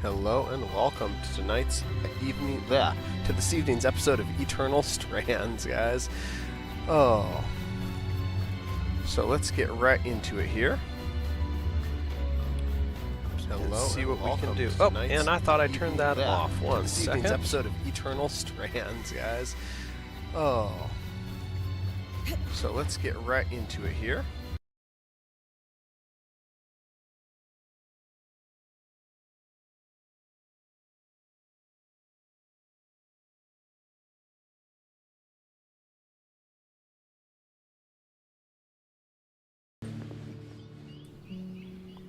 Hello and welcome to tonight's to this evening's episode of Eternal Strands, guys. Oh, so let's get right into it here. Let's see what we can do. Oh, and I thought I turned that off. One second. This evening's episode of Eternal Strands, guys. Oh, so let's get right into it here.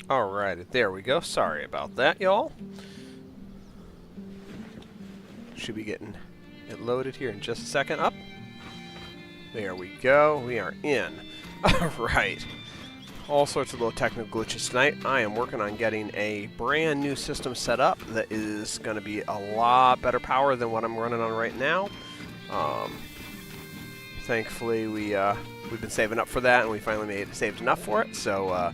Alright, there we go. Sorry about that, y'all. Should be getting it loaded here in just a second. Up. There we go. We are in. Alright. All sorts of little technical glitches tonight. I am working on getting a brand new system set up that is going to be a lot better power than what I'm running on right now. Thankfully, we've been saving up for that, and we finally saved enough for it, so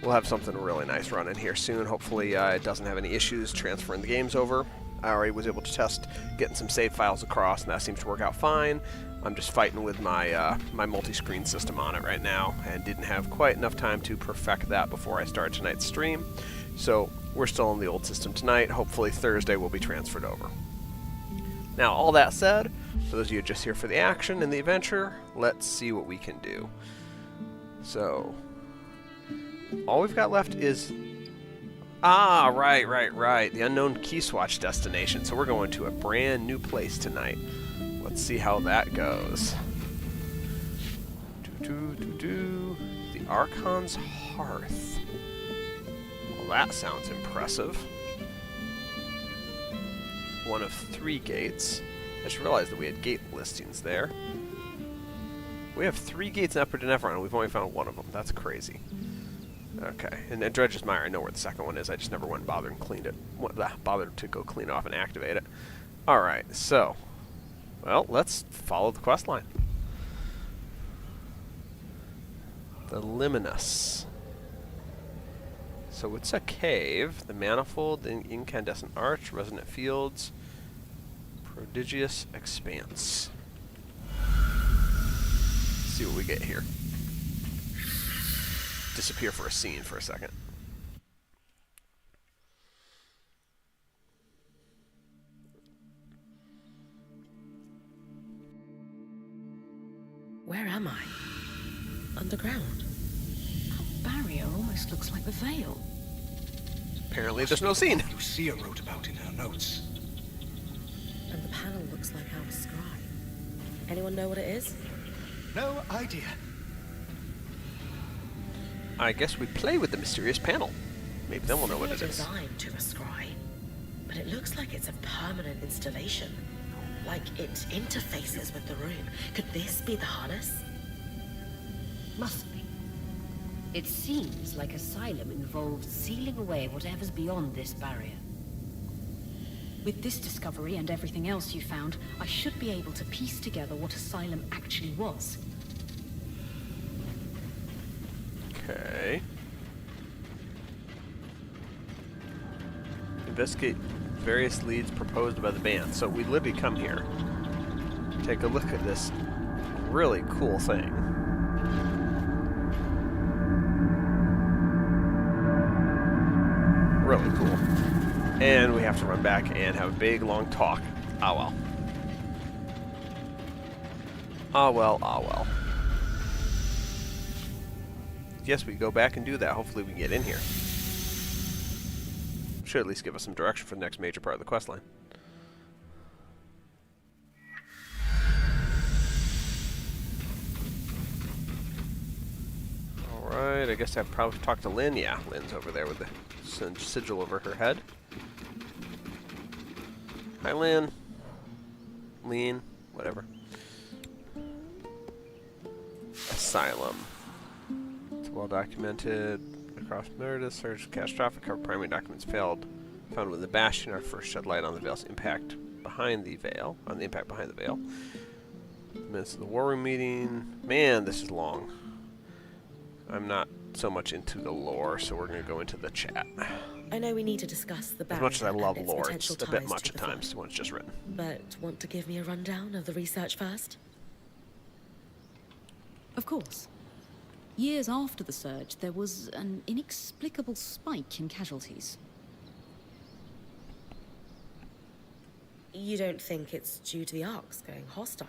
we'll have something really nice running here soon. Hopefully it doesn't have any issues transferring the games over. I already was able to test getting some save files across, and that seems to work out fine. I'm just fighting with my my multi-screen system on it right now, and didn't have quite enough time to perfect that before I start tonight's stream. So we're still on the old system tonight. Hopefully Thursday will be transferred over. Now, all that said, for those of you just here for the action and the adventure, let's see what we can do. So all we've got left is... right. The unknown key swatch destination. So we're going to a brand new place tonight. Let's see how that goes. The Archon's Hearth. Well, that sounds impressive. One of 3 gates. I just realized that we had gate listings there. We have 3 gates in Upper Denevron, and we've only found 1 of them. That's crazy. Okay, and then Dredge's Mire, I know where the second one is. I just never went and bothered and cleaned it. Bothered to go clean it off and activate it. Alright, so, well, let's follow the quest line. The Liminus. So it's a cave. The Manifold, the Incandescent Arch, Resonant Fields, Prodigious Expanse. Let's see what we get here. Disappear for a scene for a second. Where am I? Underground. That barrier almost looks like the veil. Apparently there's no scene. Lucia wrote about in her notes. And the panel looks like our scribe. Anyone know what it is? No idea. I guess we play with the mysterious panel. Maybe then we'll know what it is. Designed to a scry, but it looks like it's a permanent installation. Like it interfaces with the room. Could this be the harness? Must be. It seems like Asylum involves sealing away whatever's beyond this barrier. With this discovery and everything else you found, I should be able to piece together what Asylum actually was. Okay. Investigate various leads proposed by the band. So we literally come here, take a look at this really cool thing. Really cool. And we have to run back and have a big, long talk. Ah, well. Ah, well, ah, well. Yes, we go back and do that. Hopefully we can get in here. Should at least give us some direction for the next major part of the questline. Alright, I guess I've probably talked to Lynn. Yeah, Lynn's over there with the sigil over her head. Hi, Lynn. Lean, whatever. Asylum. Well documented across Meredith, search catastrophic, cover primary documents failed. Found when the Bastion, our first shed light on the veil's impact behind the veil, on the impact behind the veil. Minutes of the war room meeting. Man, this is long. I'm not so much into the lore, so we're going to go into the chat. I know we need to discuss the As barrier much as I love and its lore, it's potential a bit ties much to at the times flood. when it's just written. But want to give me a rundown of the research first? Of course. Years after the surge, there was an inexplicable spike in casualties. You don't think it's due to the arcs going hostile?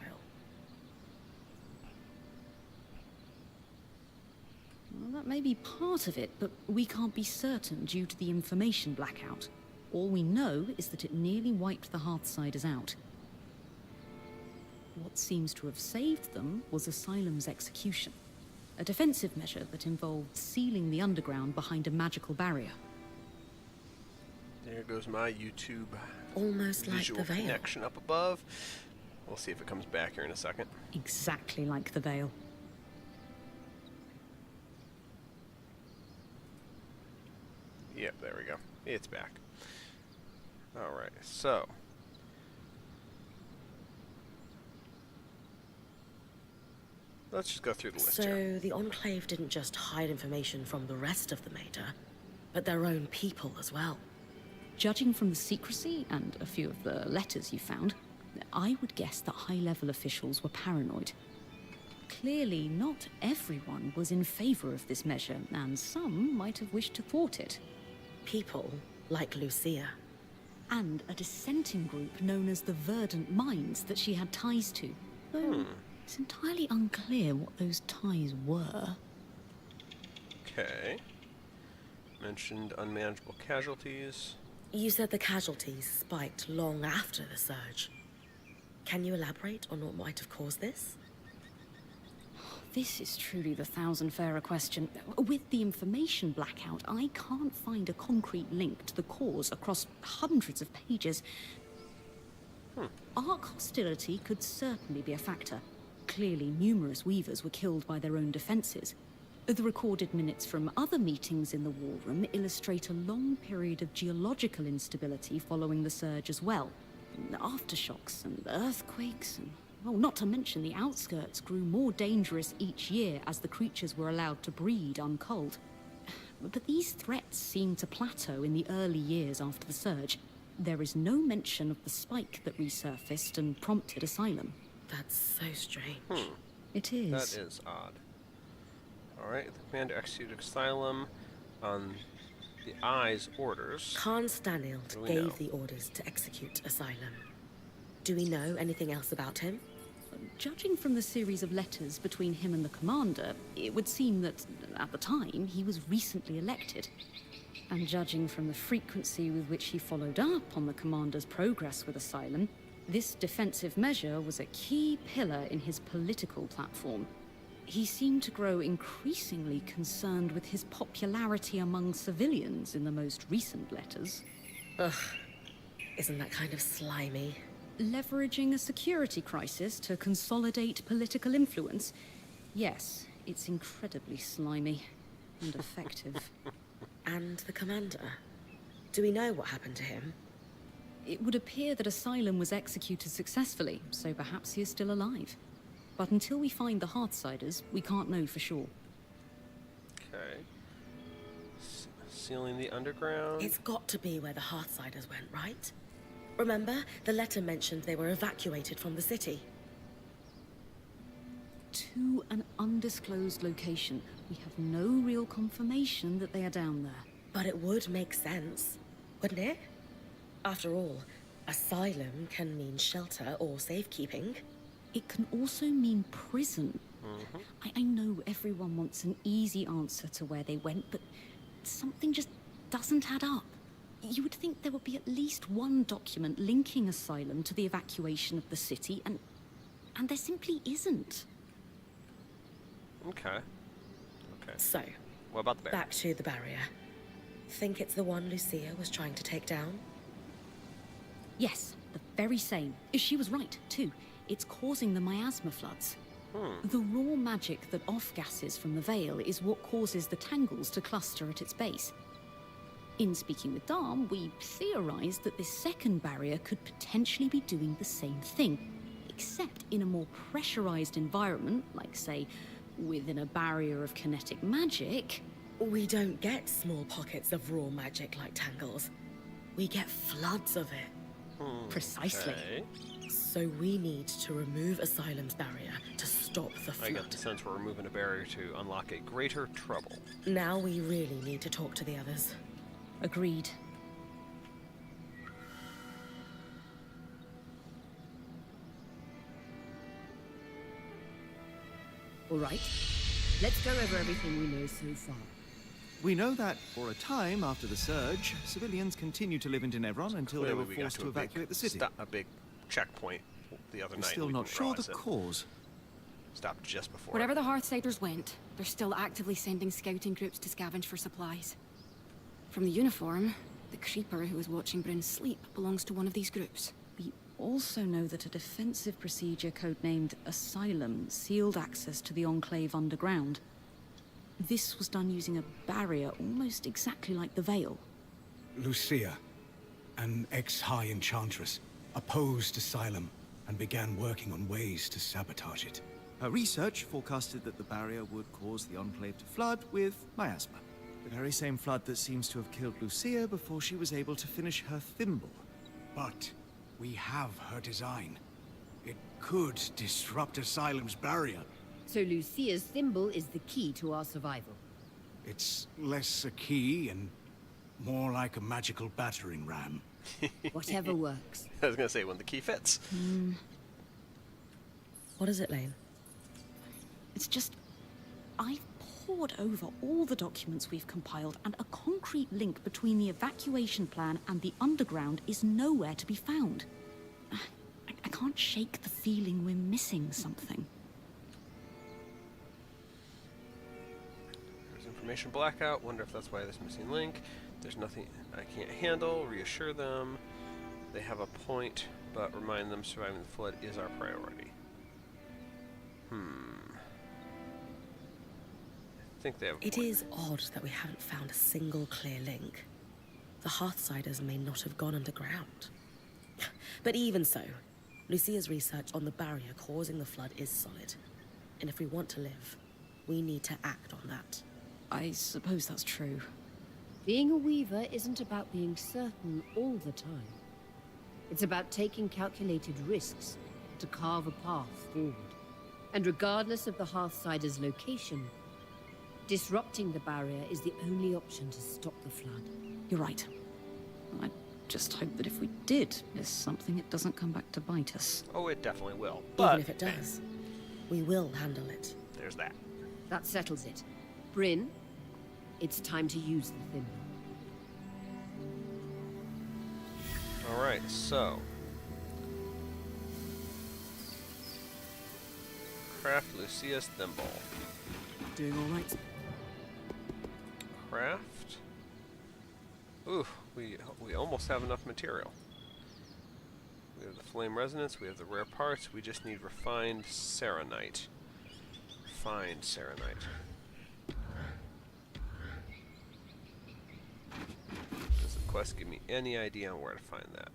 Well, that may be part of it, but we can't be certain due to the information blackout. All we know is that it nearly wiped the Hearthsiders out. What seems to have saved them was Asylum's execution. A defensive measure that involved sealing the underground behind a magical barrier. There goes my YouTube Almost like visual the veil. connection up above. We'll see if it comes back here in a second. Exactly like the veil. Yep, there we go. It's back. Alright, so. Let's just go through the list here. So the Enclave didn't just hide information from the rest of the Mater, but their own people as well. Judging from the secrecy and a few of the letters you found, I would guess that high-level officials were paranoid. Clearly, not everyone was in favor of this measure, and some might have wished to thwart it. People like Lucia. And a dissenting group known as the Verdant Minds that she had ties to. Though it's entirely unclear what those ties were. Okay. Mentioned unmanageable casualties. You said the casualties spiked long after the surge. Can you elaborate on what might have caused this? This is truly the thousand-fairer question. With the information blackout, I can't find a concrete link to the cause across hundreds of pages. Arc hostility could certainly be a factor. Clearly, numerous weavers were killed by their own defenses. The recorded minutes from other meetings in the war room illustrate a long period of geological instability following the surge as well. Aftershocks and earthquakes and... well, not to mention the outskirts grew more dangerous each year as the creatures were allowed to breed unculled. But these threats seemed to plateau in the early years after the surge. There is no mention of the spike that resurfaced and prompted Asylum. That's so strange. It is. That is odd. Alright, the commander executed Asylum on the Eye's orders. Khan Stanild do we gave know? the orders to execute Asylum. Do we know anything else about him? Judging from the series of letters between him and the commander, it would seem that, at the time, he was recently elected. And judging from the frequency with which he followed up on the commander's progress with Asylum, this defensive measure was a key pillar in his political platform. He seemed to grow increasingly concerned with his popularity among civilians in the most recent letters. Ugh. Isn't that kind of slimy? Leveraging a security crisis to consolidate political influence? Yes, it's incredibly slimy and effective. And the commander? Do we know what happened to him? It would appear that Asylum was executed successfully, so perhaps he is still alive. But until we find the Hearthsiders, we can't know for sure. Okay. Sealing the underground. It's got to be where the Hearthsiders went, right? Remember, the letter mentioned they were evacuated from the city. To an undisclosed location. We have no real confirmation that they are down there. But it would make sense, wouldn't it? After all, asylum can mean shelter or safekeeping. It can also mean prison. I know everyone wants an easy answer to where they went, but something just doesn't add up. You would think there would be at least one document linking Asylum to the evacuation of the city, and there simply isn't. Okay. So, What about the bear? back to the barrier. Think it's the one Lucia was trying to take down? Yes, the very same. She was right, too. It's causing the miasma floods. The raw magic that off-gasses from the veil is what causes the tangles to cluster at its base. In speaking with Darm, we theorized that this second barrier could potentially be doing the same thing, except in a more pressurized environment, like, say, within a barrier of kinetic magic. We don't get small pockets of raw magic like tangles. We get floods of it. Precisely. Okay. So we need to remove Asylum's barrier to stop the I get flood. the sense we're removing a barrier to unlock a greater trouble. Now we really need to talk to the others. Agreed. All right. Let's go over everything we know so far. We know that, for a time after the surge, civilians continued to live in Tenebron until they were Clearly we got forced to a big evacuate the city. A big checkpoint the other We're night. still we not didn't sure the realize it. cause. Stopped just before. Wherever the Hearthsiders went, they're still actively sending scouting groups to scavenge for supplies. From the uniform, the creeper who was watching Bryn sleep belongs to one of these groups. We also know that a defensive procedure codenamed Asylum sealed access to the Enclave underground. This was done using a barrier almost exactly like the Veil. Lucia, an ex-high enchantress, opposed Asylum and began working on ways to sabotage it. Her research forecasted that the barrier would cause the Enclave to flood with miasma. The very same flood that seems to have killed Lucia before she was able to finish her thimble. But we have her design. It could disrupt Asylum's barrier. So Lucia's thimble is the key to our survival. It's less a key and more like a magical battering ram. Whatever works. I was gonna say when the key fits. What is it, Lane? It's just... I've pored over all the documents we've compiled, and a concrete link between the evacuation plan and the underground is nowhere to be found. I can't shake the feeling we're missing something. There's information blackout. Wonder if that's why there's missing link. There's nothing I can't handle. Reassure them. They have a point, but remind them surviving the flood is our priority. I think they have a It point. is odd that we haven't found a single clear link. The Hearthsiders may not have gone underground. But even so, Lucia's research on the barrier causing the flood is solid. And if we want to live, we need to act on that. I suppose that's true. Being a weaver isn't about being certain all the time. It's about taking calculated risks to carve a path forward. And regardless of the Hearthsider's location, disrupting the barrier is the only option to stop the flood. You're right. I just hope that if we did miss something, it doesn't come back to bite us. Oh, it definitely will. Even But if it does, we will handle it. there's that. That settles it. Bryn, it's time to use the thimble. All right, so craft Lucia's thimble. Doing all right? Craft. Ooh, we almost have enough material. We have the flame resonance. We have the rare parts. We just need refined serenite. Refined serenite. Does the quest give me any idea on where to find that?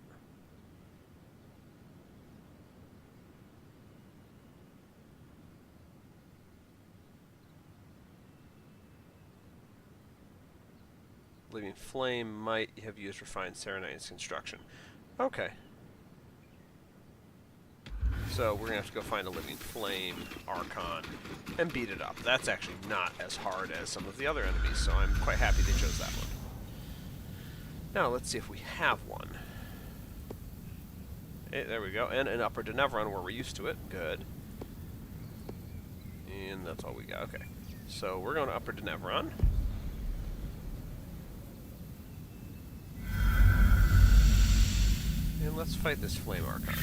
Living Flame might have used refined serenite in its construction. Okay. So we're gonna have to go find a Living Flame Archon and beat it up. That's actually not as hard as some of the other enemies, so I'm quite happy they chose that one. Now let's see if we have one. Hey, there we go. And an Upper Denevron where we're used to it. Good. And that's all we got. Okay. So we're going to Upper Denevron. And let's fight this Flame Archon.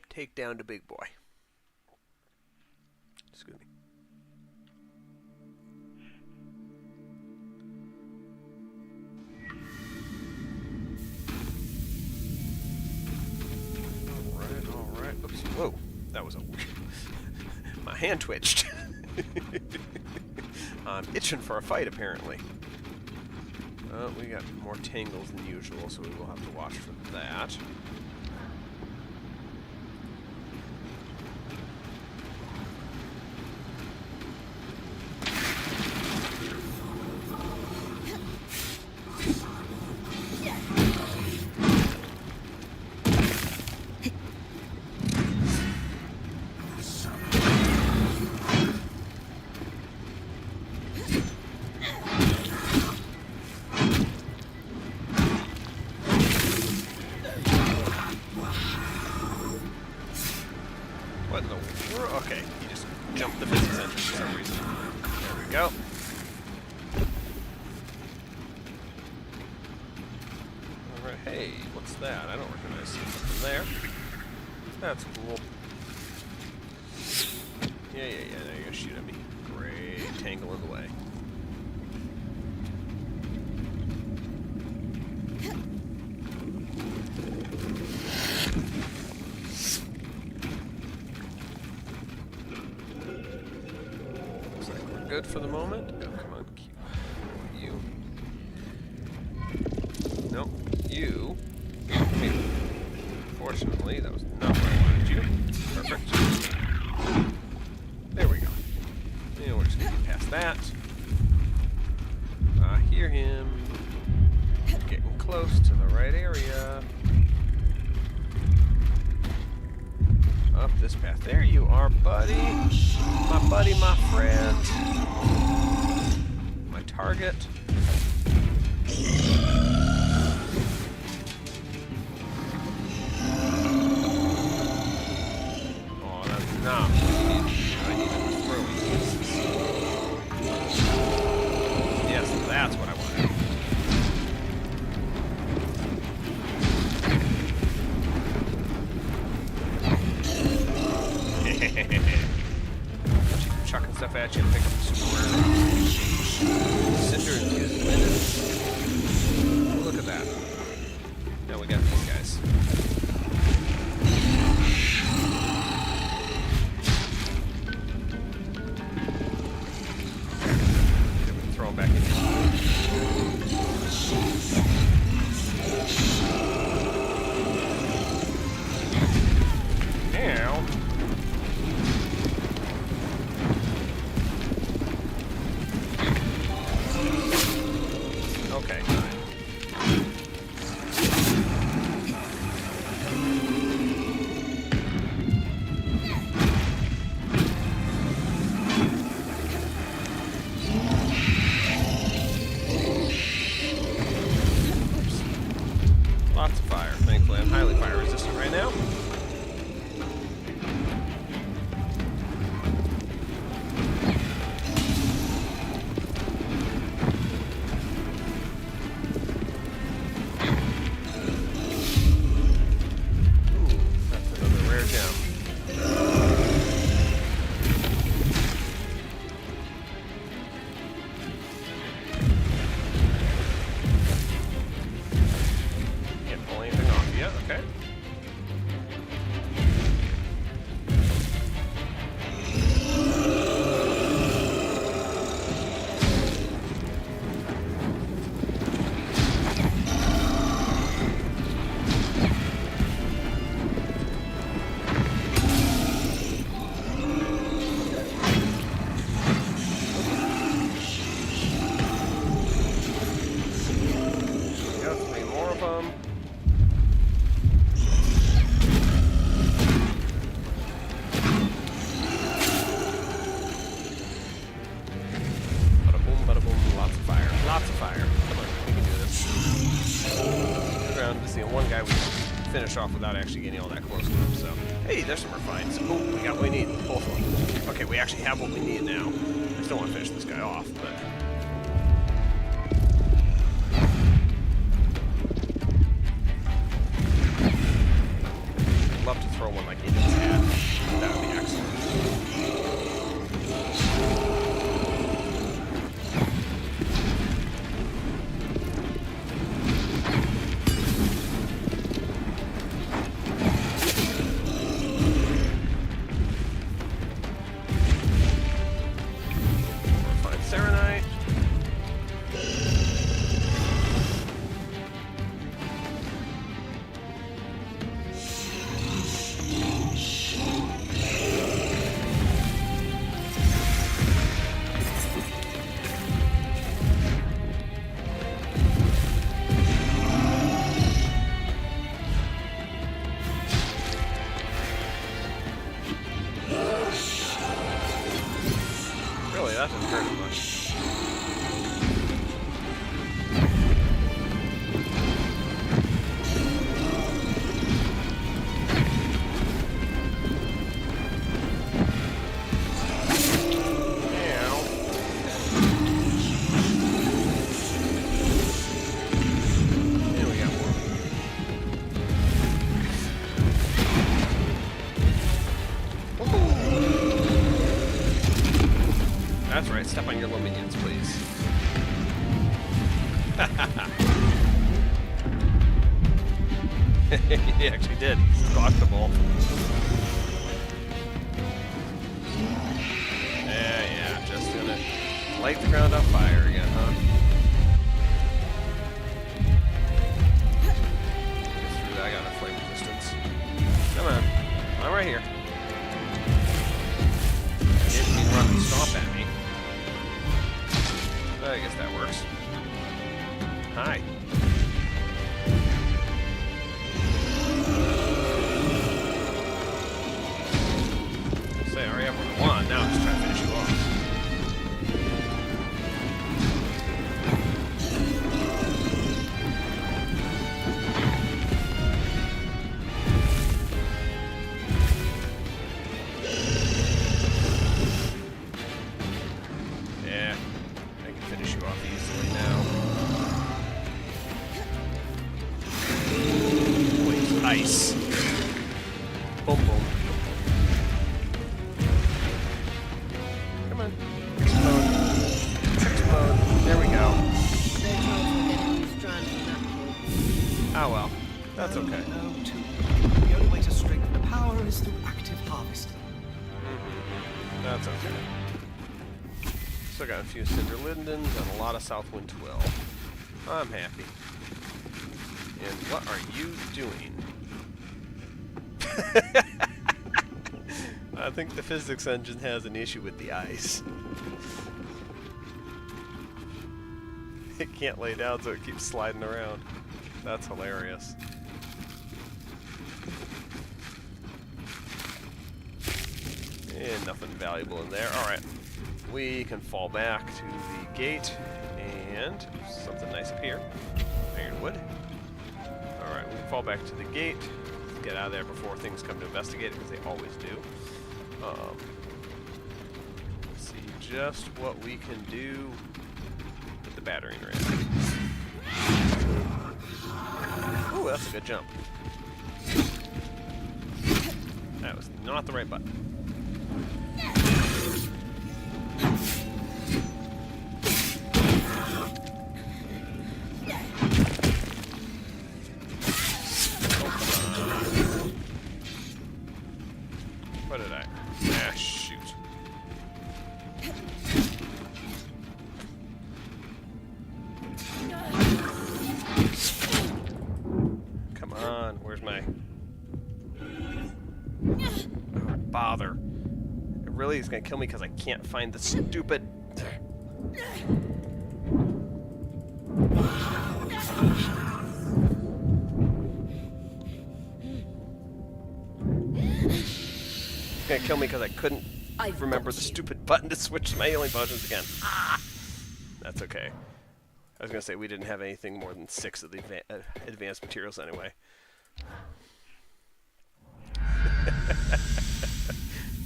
Take down the big boy. Excuse me. Alright. Oops. Whoa. That was a weird... My hand twitched. I'm itching for a fight, apparently. We got more tangles than usual, so we will have to watch for that. jump the physics engine for some reason. There we go. Alright, hey, what's that? I don't recognize something there. That's cool. Yeah, now you're gonna shoot at me. Great, tangle in the way. Looks like we're good for the moment. Oh, come on, you. Nope, you. Hey. Fortunately, that was not where I wanted you. Perfect. There we go. And we're just gonna get past that. I hear him. Getting close to the right area. Up this path. There you are, buddy. My buddy, my friend. My target. Oh, that's not what you need to do. I need to throw it. Yes, that's what I wanted. Chucking stuff at you and pick up the super rare rocks. Cinder infused minutes. Look at that. Now we got these guys. Throw them back in here. Now. Okay. Lots of fire. Thankfully, I'm highly fire resistant right now. Okay. Got 3 more of them. Lots of fire. Come on, we can do this. Go around to see one guy we can finish off without actually getting all that close to him. So, hey, there's some refines. Oh, we got what we need. Both of them. Okay, we actually have what we need now. I still want to finish this guy off, but. I'd love to throw one like into his head. That would be excellent. That doesn't hurt as much. That's right, step on your little minions, please. He actually did. Squashed the ball. Yeah, just gonna light the ground on fire again, huh? Get through that, I got enough flame resistance. Come on. I'm right here. Didn't mean run and stomp at me. I guess that works. Hi. Say, I already have one. Now I'm just trying to finish you off. Yeah, I can finish you off easily now. Wait, ice. Boom, boom. Come on. Explode. Explode. There we go. Oh well. That's okay. No, too. The only way to strengthen the power is through active harvesting. That's okay. Still got a few Cinder Lindens and a lot of Southwind Twill. I'm happy. And what are you doing? I think the physics engine has an issue with the ice. It can't lay down, so it keeps sliding around. That's hilarious. And nothing valuable in there. Alright. We can fall back to the gate and something nice up here. Ironwood. Alright, we can fall back to the gate. Get out of there before things come to investigate it, because they always do. Let's see just what we can do with the battering ram. Ooh, that's a good jump. That was not the right button. What did I? Ah, shoot. Come on, where's my... Oh, bother. It really is going to kill me because I can't find the stupid... It's gonna kill me because I couldn't remember the stupid button to switch to my healing potions again. Ah! That's okay. I was gonna say we didn't have anything more than 6 of the advanced materials anyway.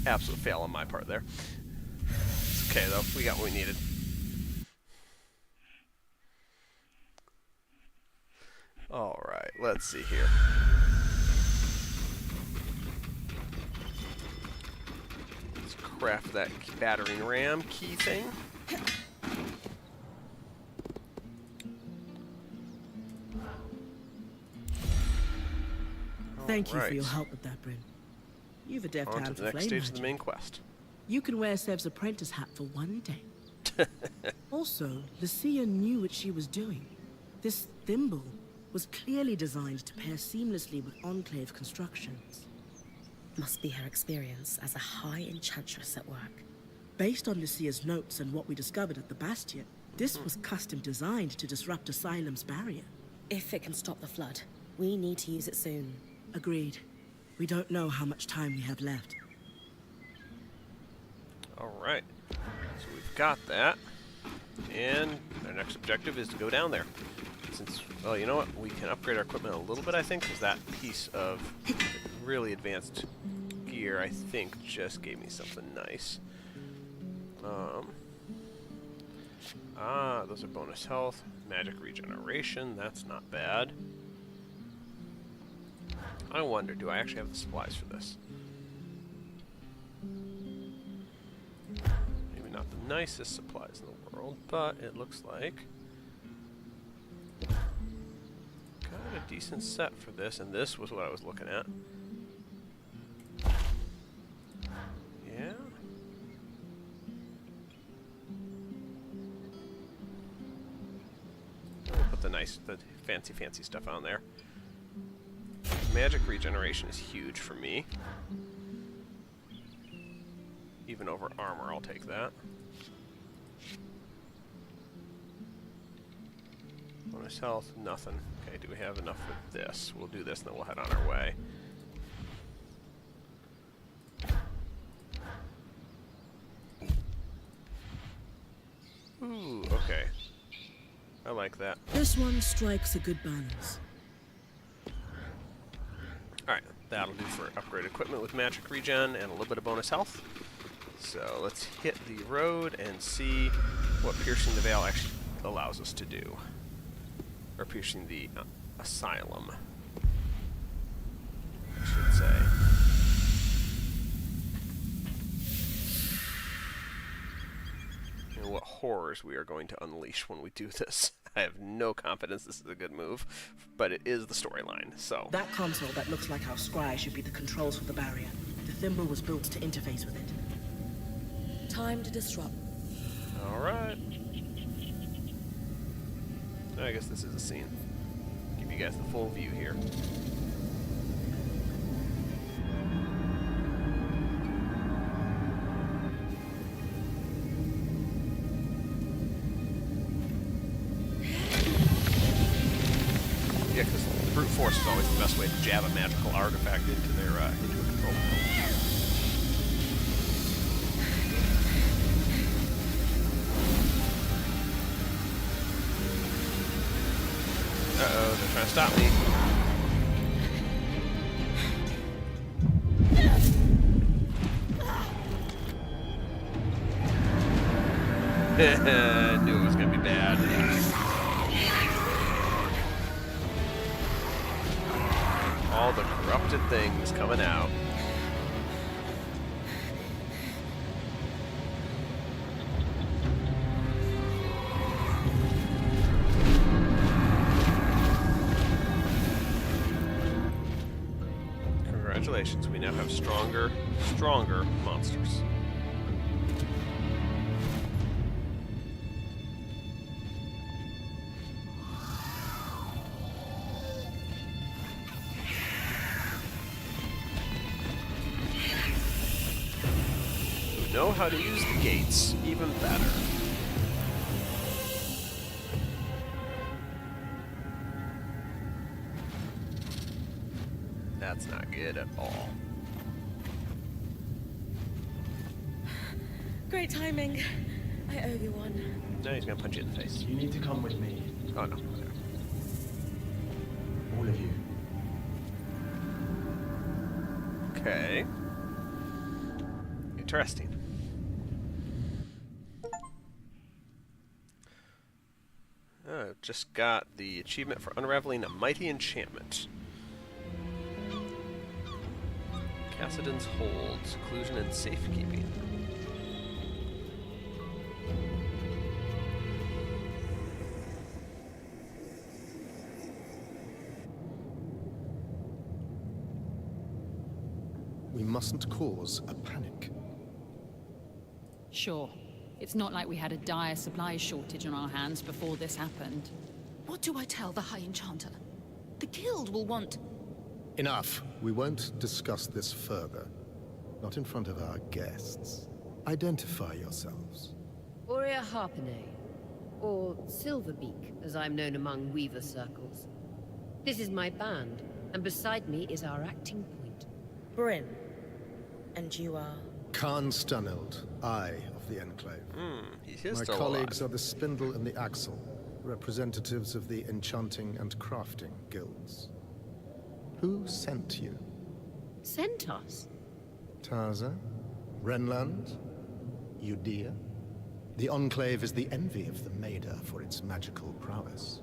Absolute fail on my part there. It's okay though, we got what we needed. Alright, let's see here. Let's craft that battering ram key thing. Thank you for your help with that, Bryn. You've a deft On to hand the for next flame stage of the magic. main quest. You can wear Sev's apprentice hat for one day. Also, Lucia knew what she was doing. This thimble was clearly designed to pair seamlessly with Enclave constructions. Must be her experience as a high enchantress at work. Based on Lucia's notes and what we discovered at the Bastion, this was custom designed to disrupt Asylum's barrier. If it can stop the flood, we need to use it soon. Agreed. We don't know how much time we have left. Alright, so we've got that. And our next objective is to go down there. Since, well, you know what? We can upgrade our equipment a little bit, I think, because that piece of really advanced gear, I think, just gave me something nice. Those are bonus health, magic regeneration, that's not bad. I wonder, do I actually have the supplies for this? Maybe not the nicest supplies in the world, but it looks like got a decent set for this, and this was what I was looking at. Yeah. We'll put the fancy stuff on there. Magic regeneration is huge for me. Even over armor, I'll take that. Bonus health, nothing. Okay, do we have enough for this? We'll do this and then we'll head on our way. Ooh, okay. I like that. This one strikes a good balance. Alright, that'll do for upgrade equipment with magic regen and a little bit of bonus health. So let's hit the road and see what piercing the veil actually allows us to do. Or piercing the asylum, I should say. And what horrors we are going to unleash when we do this. I have no confidence this is a good move, but it is the storyline, so... That console that looks like our scry should be the controls for the barrier. The thimble was built to interface with it. Time to disrupt. Alright. I guess this is a scene. Give you guys the full view here. Yeah, because the brute force is always the best way to jab a magical artifact into their into a control panel. Uh-oh, they're trying to stop me. Knew it was gonna be bad. All the corrupted things coming out. Congratulations, we now have stronger monsters. Who know how to use the gates even better. That's not good at all. Great timing. I owe you one. Now he's gonna punch you in the face. You need to come with me. Oh no. Okay. All of you. Okay. Interesting. Just got the achievement for unraveling a mighty enchantment. Cassidon's Hold, seclusion and safekeeping. We mustn't cause a panic. Sure. It's not like we had a dire supply shortage on our hands before this happened. What do I tell the High Enchanter? The Guild will want... Enough. We won't discuss this further. Not in front of our guests. Identify yourselves. Aurea Harpenay, or Silverbeak, as I'm known among Weaver circles. This is my band, and beside me is our acting point. Bryn. And you are? Khan Stanild, Eye of the Enclave. He is My still colleagues alive. are the Spindle and the Axle, representatives of the Enchanting and Crafting Guilds. Who sent you? Sent us? Tarza? Renland? Udea? The Enclave is the envy of the Maida for its magical prowess.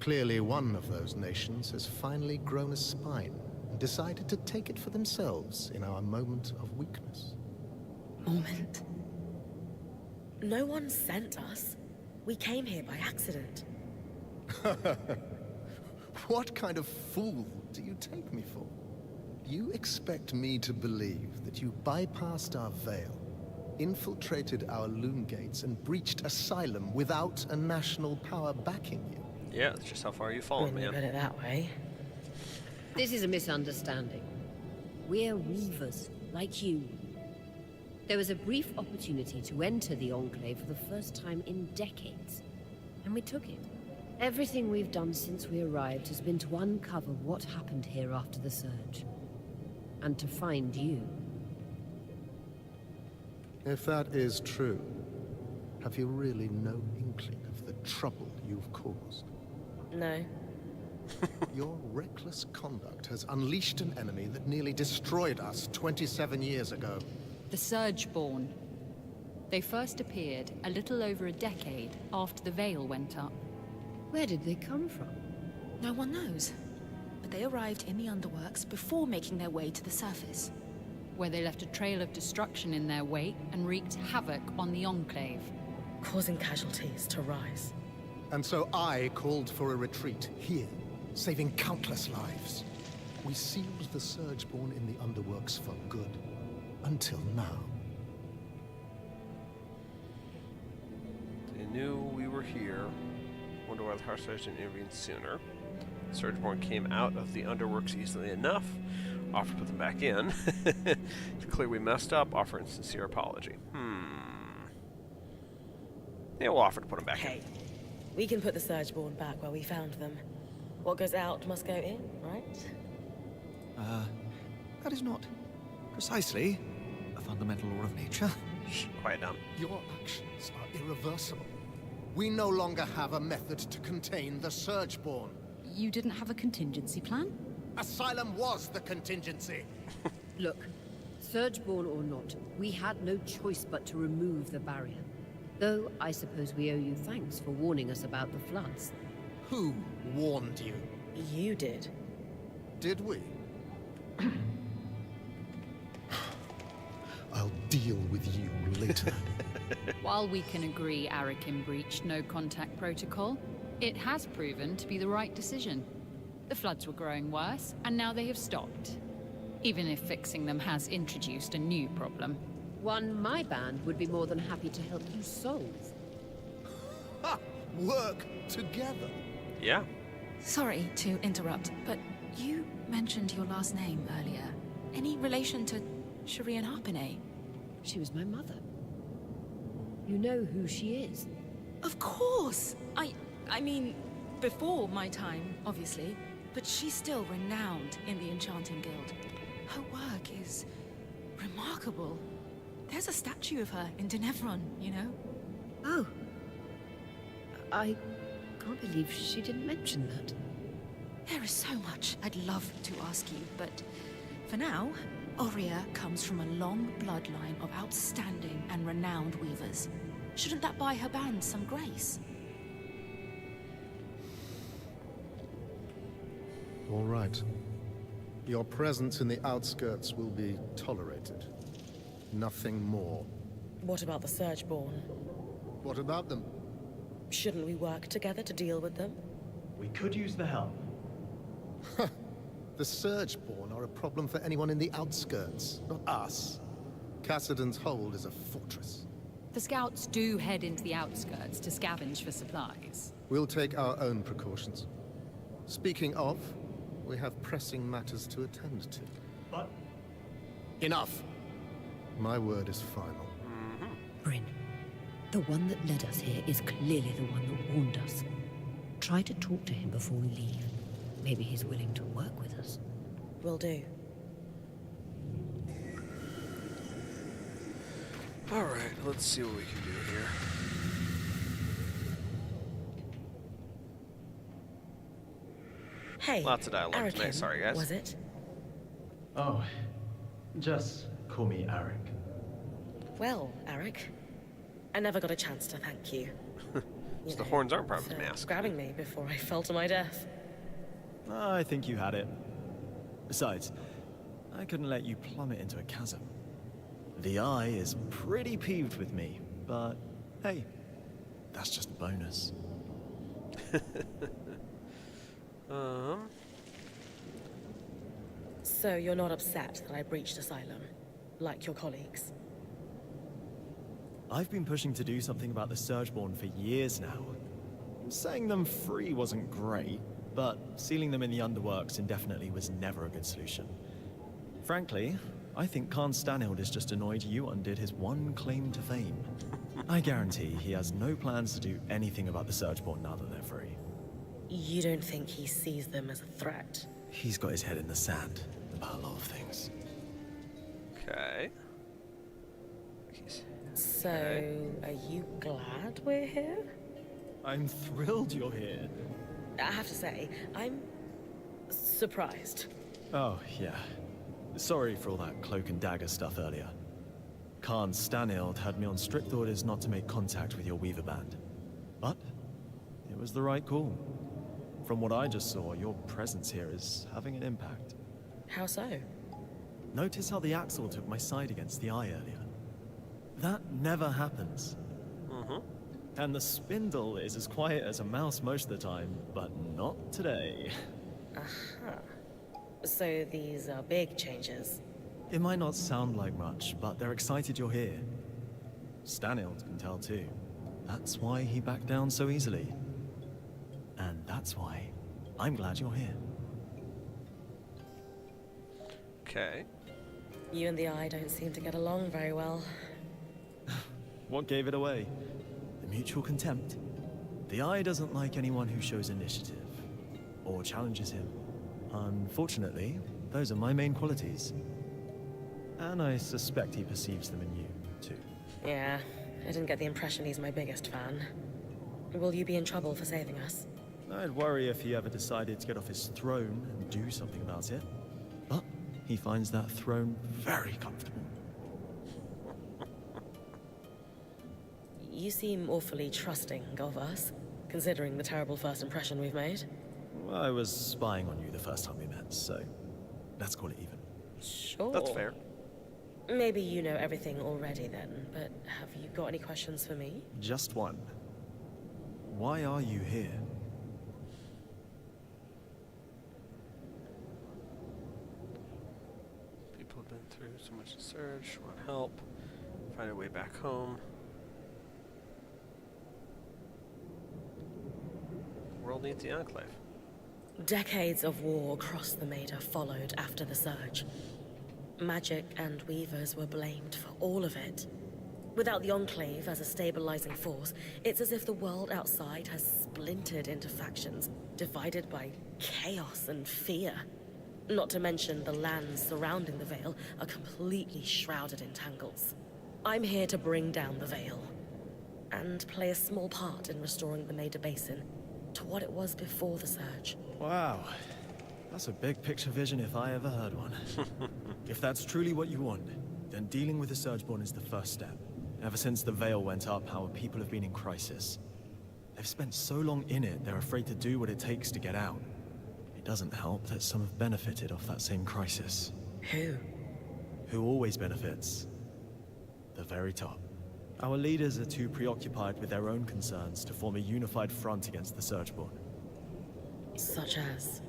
Clearly one of those nations has finally grown a spine and decided to take it for themselves in our moment of weakness. Moment. No one sent us. We came here by accident. What kind of fool do you take me for? You expect me to believe that you bypassed our veil, infiltrated our loom gates, and breached Asylum without a national power backing you? Yeah, that's just how far you've fallen, When you man. put it that way. This is a misunderstanding. We're weavers, like you. There was a brief opportunity to enter the Enclave for the first time in decades, and we took it. Everything we've done since we arrived has been to uncover what happened here after the Surge. And to find you. If that is true, have you really no inkling of the trouble you've caused? No. Your reckless conduct has unleashed an enemy that nearly destroyed us 27 years ago. The Surgeborn. They first appeared a little over a decade after the Veil went up. Where did they come from? No one knows. But they arrived in the Underworks before making their way to the surface. Where they left a trail of destruction in their wake and wreaked havoc on the Enclave. Causing casualties to rise. And so I called for a retreat here, saving countless lives. We sealed the Surgeborn in the Underworks for good. Until now. They knew we were here. Wonder why the Hearthstone didn't intervene sooner. The Surgeborn came out of the Underworks easily enough. Offered to put them back in. It's clear we messed up. Offer a sincere apology. Yeah, we'll offer to put them back Hey, we can put the Surgeborn back where we found them. What goes out must go in, right? That is not precisely a fundamental law of nature. in. Shh, quiet down. Your actions are irreversible. We no longer have a method to contain the Surgeborn. You didn't have a contingency plan? Asylum was the contingency. Look, Surgeborn or not, we had no choice but to remove the barrier. Though I suppose we owe you thanks for warning us about the floods. Who warned you? You did. Did we? I'll deal with you later. While we can agree Arakin breached no contact protocol, it has proven to be the right decision. The floods were growing worse, and now they have stopped. Even if fixing them has introduced a new problem. One my band would be more than happy to help you solve. Ha! Work together. Yeah. Sorry to interrupt, but you mentioned your last name earlier. Any relation to Shireen Harpinay? She was my mother. You know who she is? Of course! I mean, before my time, obviously, but she's still renowned in the Enchanting Guild. Her work is remarkable. There's a statue of her in Denevron, you know? Oh. I can't believe she didn't mention that. There is so much I'd love to ask you, but for now, Aurea comes from a long bloodline of outstanding and renowned weavers. Shouldn't that buy her band some grace? All right. Your presence in the outskirts will be tolerated. Nothing more. What about the Surgeborn? What about them? Shouldn't we work together to deal with them? We could use the help. The Surgeborn are a problem for anyone in the outskirts, not us. Cassidon's Hold is a fortress. The scouts do head into the outskirts to scavenge for supplies. We'll take our own precautions. Speaking of, we have pressing matters to attend to. But Enough! My word is final. Bryn, the one that led us here is clearly the one that warned us. Try to talk to him before we leave. Maybe he's willing to work with us. Will do. Alright, let's see what we can do here. Hey, Lots of dialogue Arakin, tonight, sorry guys. was it? oh, just call me Arik. Well, Eric, I never got a chance to thank you. So the horns aren't part of his mask. Grabbing me before I fell to my death. I think you had it. Besides, I couldn't let you plummet into a chasm. The Eye is pretty peeved with me, but Hey, that's just a bonus. So you're not upset that I breached Asylum, like your colleagues? I've been pushing to do something about the Surgeborn for years now. Setting them free wasn't great, but sealing them in the underworks indefinitely was never a good solution. Frankly, I think Khan Stanhild is just annoyed you undid his one claim to fame. I guarantee he has no plans to do anything about the Surgeborn now that they're free. You don't think he sees them as a threat? He's got his head in the sand about a lot of things. Okay. So, are you glad we're here? I'm thrilled you're here. I have to say, I'm surprised. Oh, yeah. Sorry for all that cloak and dagger stuff earlier. Khan Stanhild had me on strict orders not to make contact with your Weaver band. But it was the right call. From what I just saw, your presence here is having an impact. How so? Notice how the Axle took my side against the Eye earlier. That never happens. And the Spindle is as quiet as a mouse most of the time, but not today. Aha. So these are big changes. It might not sound like much, but they're excited you're here. Stanhild can tell too. That's why he backed down so easily. And that's why I'm glad you're here. Okay. You and the Eye don't seem to get along very well. What gave it away? The mutual contempt. The Eye doesn't like anyone who shows initiative or challenges him. Unfortunately, those are my main qualities. And I suspect he perceives them in you, too. Yeah, I didn't get the impression he's my biggest fan. Will you be in trouble for saving us? I'd worry if he ever decided to get off his throne and do something about it. But he finds that throne very comfortable. You seem awfully trusting of us, considering the terrible first impression we've made. Well, I was spying on you the first time we met, so let's call it even. Sure. That's fair. Maybe you know everything already then, but have you got any questions for me? Just one. Why are you here? People have been through so much to search, want help, find a way back home. The world needs the Enclave. Decades of war across the Maida followed after the Surge. Magic and Weavers were blamed for all of it. Without the Enclave as a stabilizing force, it's as if the world outside has splintered into factions, divided by chaos and fear. Not to mention the lands surrounding the Veil are completely shrouded in tangles. I'm here to bring down the Veil, and play a small part in restoring the Maida Basin to what it was before the Surge. Wow. That's a big picture vision if I ever heard one. If that's truly what you want, then dealing with the Surgeborn is the first step. Ever since the Veil went up, our people have been in crisis. They've spent so long in it, they're afraid to do what it takes to get out. It doesn't help that some have benefited off that same crisis. Who? Who always benefits? The very top. Our leaders are too preoccupied with their own concerns to form a unified front against the Surgeborn. Such as?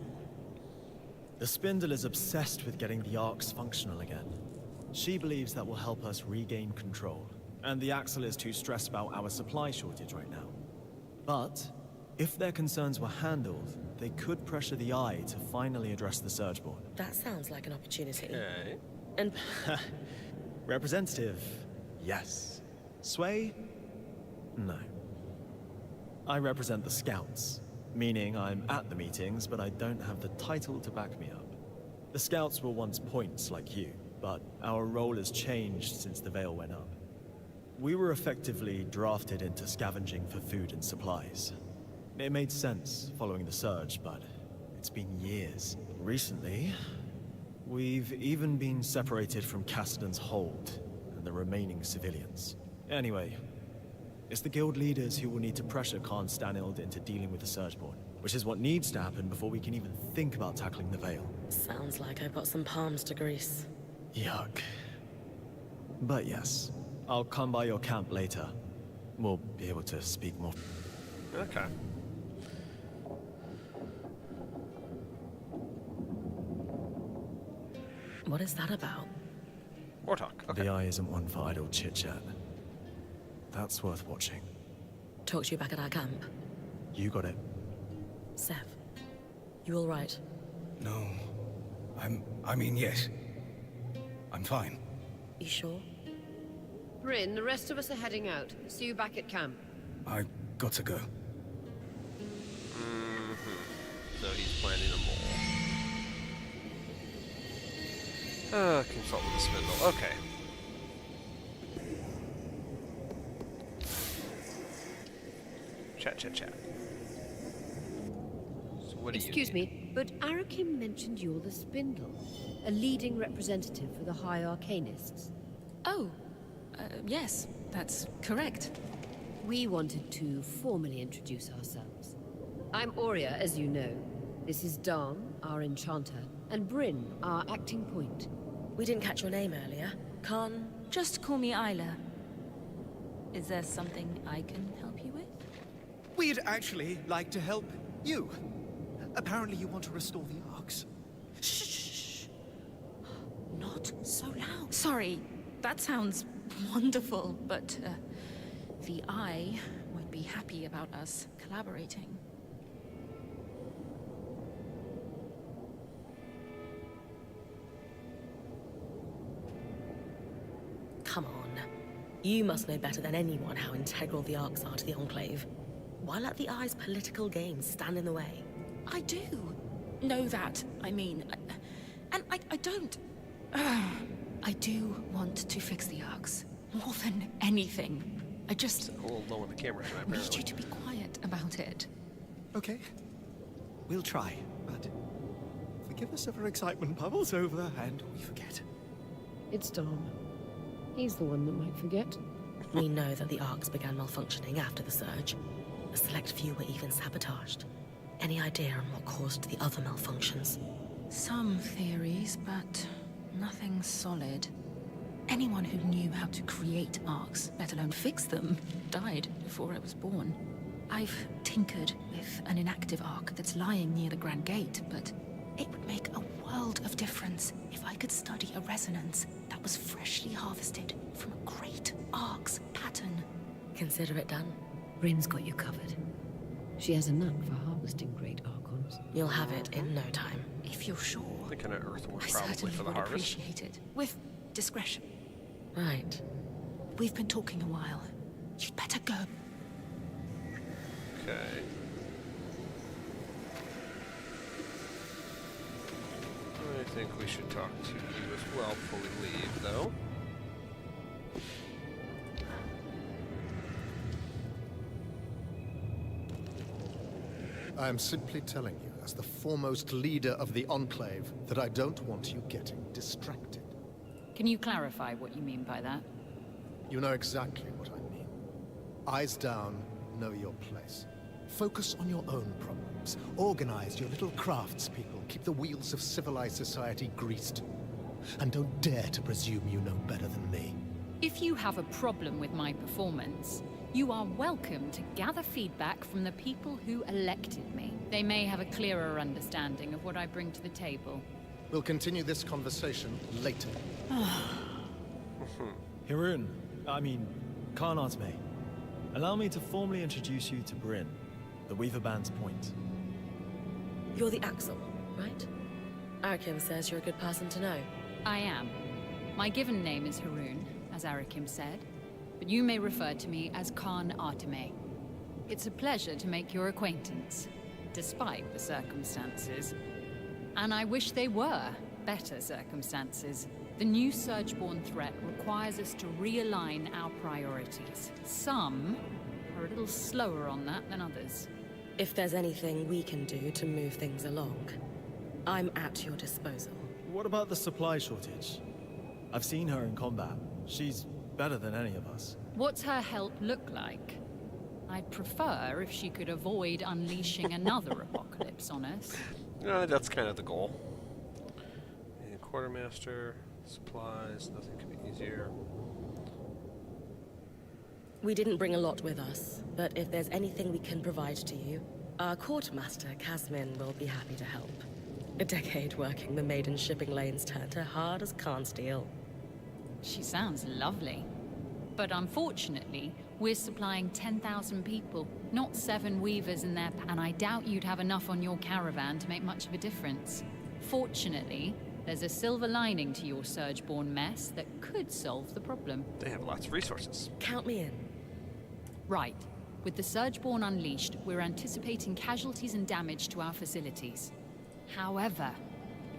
The Spindle is obsessed with getting the Arcs functional again. She believes that will help us regain control. And the Axle is too stressed about our supply shortage right now. But, if their concerns were handled, they could pressure the Eye to finally address the Surgeborn. That sounds like an opportunity. Okay. And Representative, yes. Sway? No. I represent the Scouts, meaning I'm at the meetings, but I don't have the title to back me up. The Scouts were once points like you, but our role has changed since the Veil went up. We were effectively drafted into scavenging for food and supplies. It made sense following the Surge, but it's been years. Recently, we've even been separated from Cassidan's hold and the remaining civilians. Anyway, it's the guild leaders who will need to pressure Khan Stanhild into dealing with the Surgeborn, which is what needs to happen before we can even think about tackling the Veil. sounds like I've got some palms to grease. Yuck. But yes, I'll come by your camp later. we'll be able to speak more. Okay. What is that about? More talk. Okay. The eye isn't one for idle chit-chat. That's worth watching. Talk to you back at our camp. You got it. Sev, you all right? No. I mean, yes. I'm fine. You sure? Bryn, the rest of us are heading out. See you back at camp. I got to go. So he's planning a mole. Consult with the spindle. Okay. Chat. So what do you Excuse need? me, but Arakim mentioned you're the Spindle, a leading representative for the High Arcanists. Oh, yes, that's correct. We wanted to formally introduce ourselves. I'm Aurea, as you know. This is Dawn, our enchanter, and Bryn, our acting point. We didn't catch your name earlier. Khan? Just call me Isla. Is there something I can help you with? We'd actually like to help you. Apparently you want to restore the Arks. Shh! Not so loud. Sorry, that sounds wonderful, but the Eye won't be happy about us collaborating. Come on. You must know better than anyone how integral the Arks are to the Enclave. Why let the Eye's political games stand in the way? I do know that. I mean, I don't. I do want to fix the Arks more than anything. I just A little low on the camera, need apparently. you to be quiet about it. Okay. We'll try, but forgive us if our excitement bubbles over and we forget. It's Dom. He's the one that might forget. We know that the Arks began malfunctioning after the surge. A select few were even sabotaged. Any idea on what caused the other malfunctions? Some theories, but nothing solid. Anyone who knew how to create arcs, let alone fix them, died before I was born. I've tinkered with an inactive arc that's lying near the Grand Gate, but it would make a world of difference if I could study a resonance that was freshly harvested from a great arc's pattern. Consider it done. Bryn's got you covered. She has a knack for harvesting great archons. You'll have it in no time. If you're sure, The kind of earthworm I probably certainly for the would harvest. appreciate it. With discretion. Right. We've been talking a while. You'd better go. Okay. I think we should talk to you as well before we leave, though. I am simply telling you, as the foremost leader of the Enclave, that I don't want you getting distracted. Can you clarify what you mean by that? You know exactly what I mean. Eyes down, know your place. Focus on your own problems. Organize your little craftspeople. Keep the wheels of civilized society greased. And don't dare to presume you know better than me. If you have a problem with my performance, you are welcome to gather feedback from the people who elected me. They may have a clearer understanding of what I bring to the table. We'll continue this conversation later. Hirun, Khan Artme. Allow me to formally introduce you to Bryn, the Weaver Band's point. You're the Axel, right? Arakim says you're a good person to know. I am. My given name is Harun, as Arakim said, but you may refer to me as Khan Artme. It's a pleasure to make your acquaintance, despite the circumstances. And I wish they were better circumstances. The new Surgeborn threat requires us to realign our priorities. Some are a little slower on that than others. If there's anything we can do to move things along, I'm at your disposal. What about the supply shortage? I've seen her in combat. She's better than any of us. What's her help look like? I'd prefer if she could avoid unleashing another apocalypse on us. That's kind of the goal. And quartermaster, supplies, nothing could be easier. We didn't bring a lot with us, but if there's anything we can provide to you, our quartermaster, Casmin, will be happy to help. A decade working the maiden shipping lanes turned her hard as can steel. She sounds lovely. But unfortunately, we're supplying 10,000 people, not 7 weavers in their and I doubt you'd have enough on your caravan to make much of a difference. Fortunately, there's a silver lining to your Surgeborn mess that could solve the problem. They have lots of resources. Count me in. Right. With the Surgeborn unleashed, we're anticipating casualties and damage to our facilities. However,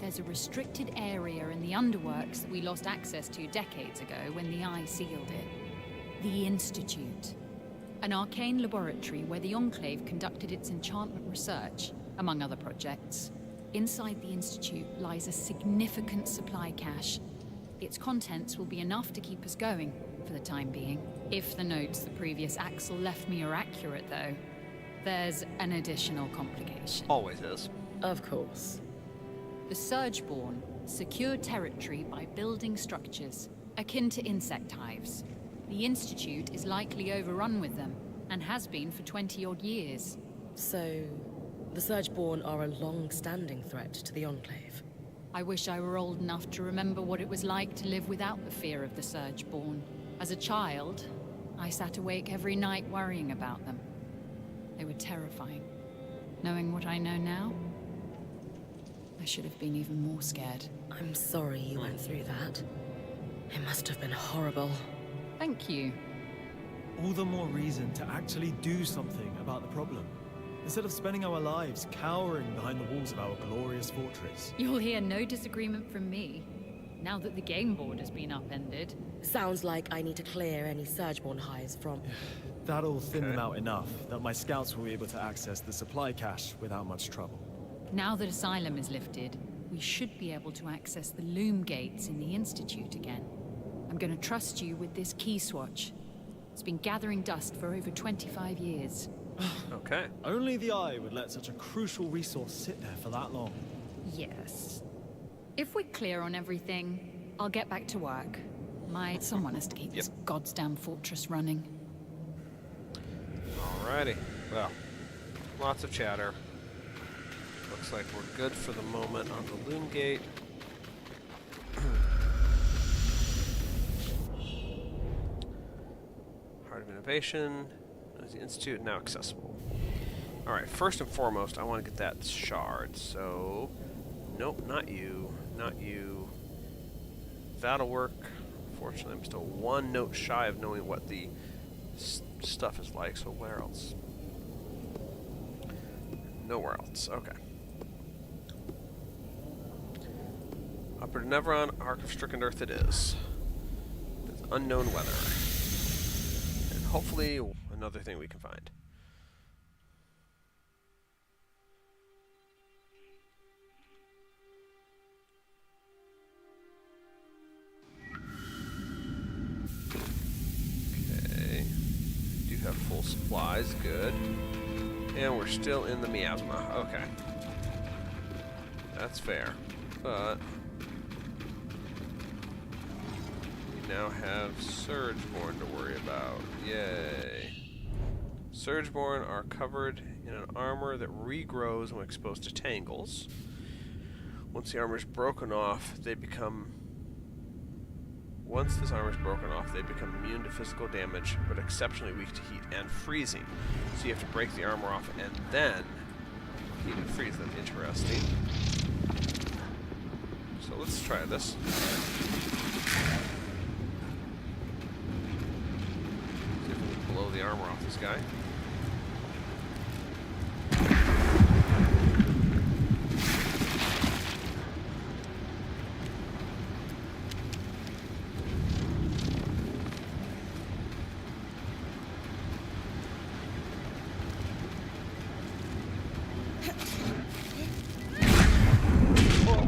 there's a restricted area in the underworks that we lost access to decades ago when the Eye sealed it. The Institute. An arcane laboratory where the Enclave conducted its enchantment research, among other projects. Inside the Institute lies a significant supply cache. Its contents will be enough to keep us going, for the time being. If the notes the previous Axel left me are accurate, though, there's an additional complication. Always is. Of course. The Surgeborn secure territory by building structures, akin to insect hives. The Institute is likely overrun with them, and has been for 20-odd years. So, the Surgeborn are a long-standing threat to the Enclave. I wish I were old enough to remember what it was like to live without the fear of the Surgeborn. As a child, I sat awake every night worrying about them. They were terrifying. Knowing what I know now, I should have been even more scared. I'm sorry you went through that. It must have been horrible. Thank you. All the more reason to actually do something about the problem, instead of spending our lives cowering behind the walls of our glorious fortress. You'll hear no disagreement from me, now that the game board has been upended. Sounds like I need to clear any Surgeborn hives from... That'll thin them out enough that my scouts will be able to access the supply cache without much trouble. Now that Asylum is lifted, we should be able to access the loom gates in the Institute again. I'm gonna trust you with this key swatch. It's been gathering dust for over 25 years. Okay. Only the Eye would let such a crucial resource sit there for that long. Yes. If we're clear on everything, I'll get back to work. Someone has to keep this goddamn fortress running. Alrighty. Well, lots of chatter. Looks like we're good for the moment on the loom gate. Heart of Innovation. Is the Institute now accessible? Alright, first and foremost, I want to get that shard. So, nope, not you. Not you. That'll work. Unfortunately, I'm still one note shy of knowing what the stuff is like, so where else? Nowhere else. Okay. Upper Nevron, Ark of Stricken Earth it is. With unknown weather. And hopefully another thing we can find. Okay. Do have full supplies, good. And we're still in the miasma. Okay. That's fair. But we now have Surgeborn to worry about. Yay. Surgeborn are covered in an armor that regrows when exposed to tangles. Once the armor is broken off, they become... Once this armor is broken off, they become immune to physical damage, but exceptionally weak to heat and freezing. So you have to break the armor off and then heat and freeze them. Interesting. So let's try this. See if we can blow the armor off this guy.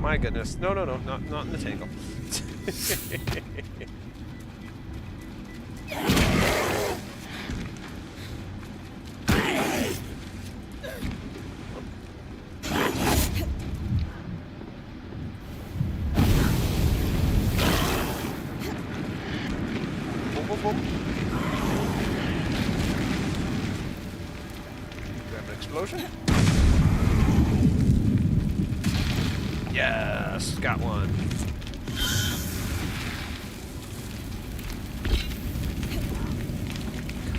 My goodness. No, no, no. Not in the tangle. Boom, boom, boom. explosion. Yes, got one.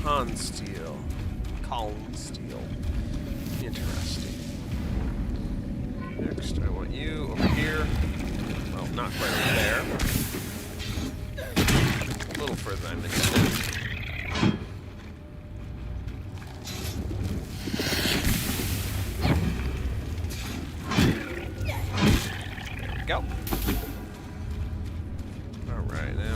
Consteel. Consteel. Interesting. Next, I want you over here. Well, not quite over there. A little further than I'm interested. There we go. Alright, now.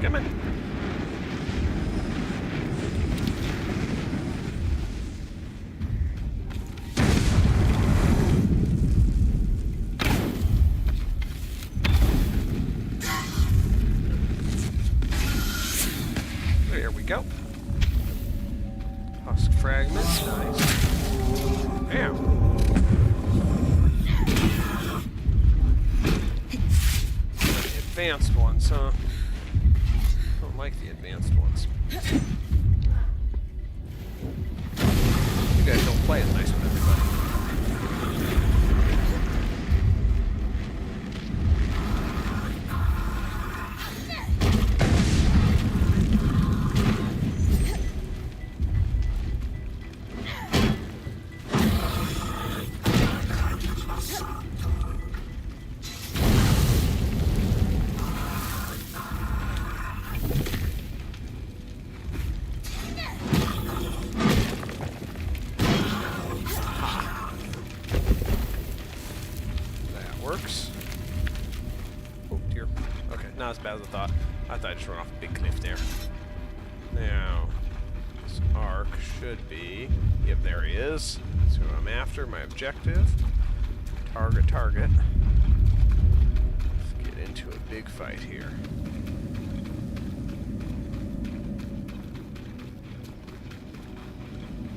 Come on. There we go. Husk fragments, nice. Damn. Advanced ones, huh? Don't like the advanced ones. You guys don't play as nice with everybody. Works. Oh dear. Okay, not as bad as I thought. I thought I just ran off a big cliff there. Now, this arc should be... Yep, there he is. That's who I'm after, my objective. Target, target. Let's get into a big fight here.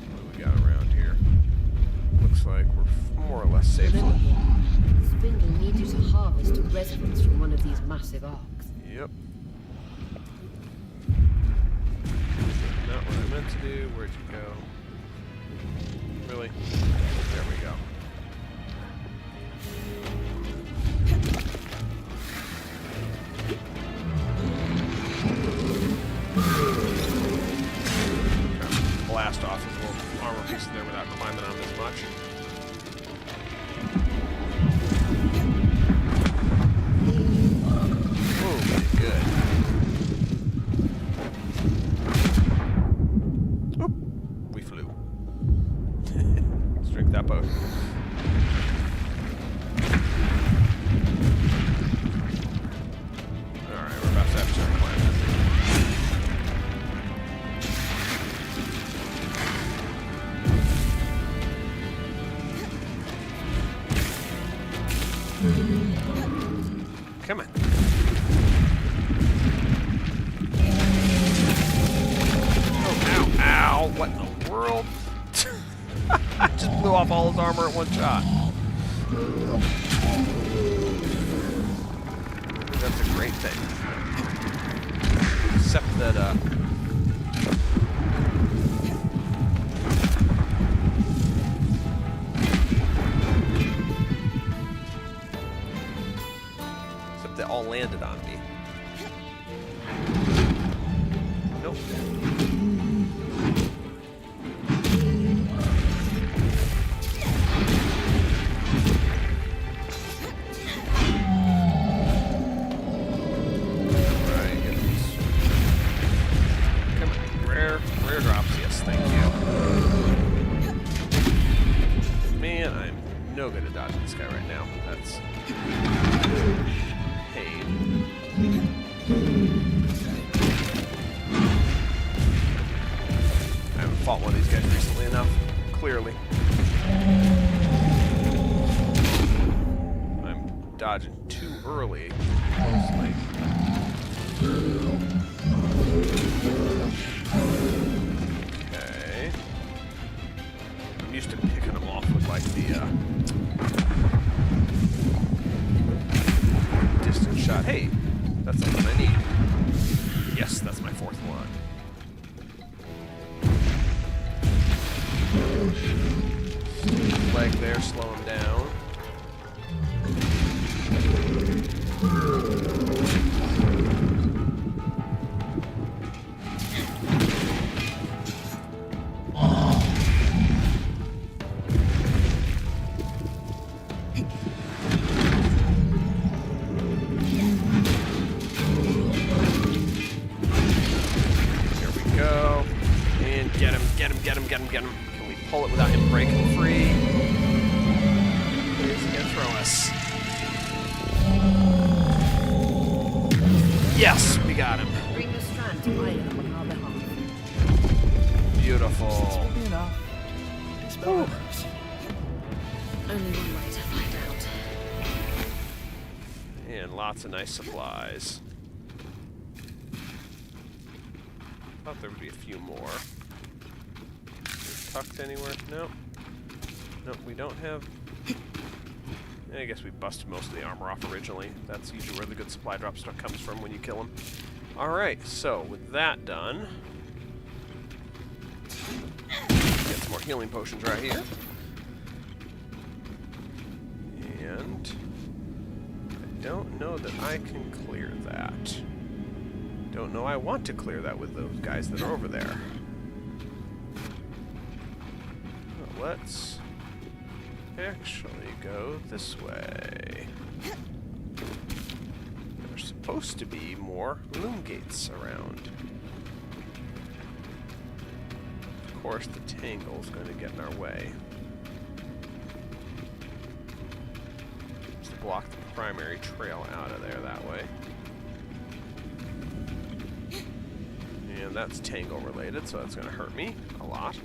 What do we got around here? Looks like we're more or less safe. Spindle needs you to harvest resonance from one of these massive arcs. Yep. Not what I meant to do. Where'd you go? Really? There we go. Blast off his little armor piece there without climbing on as much. That boat. Alright, we're about to have to start climbing. Come on. Oh, ow, ow, what in the world? I just blew off all his armor at one shot. That's a great thing. Except that, except they all landed on me. Nope. And I'm no good at dodging this guy right now. That's pain. I haven't fought one of these guys recently enough, clearly. I'm dodging too early, mostly. Okay. I'm used to picking them off with like the distance shot. Hey, that's something I need. Yes, that's my fourth one. Leg there, slow him down. Get him. Can we pull it without him breaking free? He's gonna throw us. Yes, we got him. Bring the Strand to Isla on our behalf. Beautiful. Enough. Dispel rumors. Only one way to find out. And lots of nice supplies. Thought there would be a few more. Tucked anywhere? Nope. Nope, we don't have... I guess we busted most of the armor off originally. That's usually where the good supply drop stuff comes from when you kill them. Alright, so with that done... Get some more healing potions right here. And... I don't know that I can clear that. Don't know I want to clear that with those guys that are over there. Let's actually go this way. There's supposed to be more loom gates around. Of course, the tangle's going to get in our way. Just block the primary trail out of there that way. And that's tangle related, so that's going to hurt me a lot.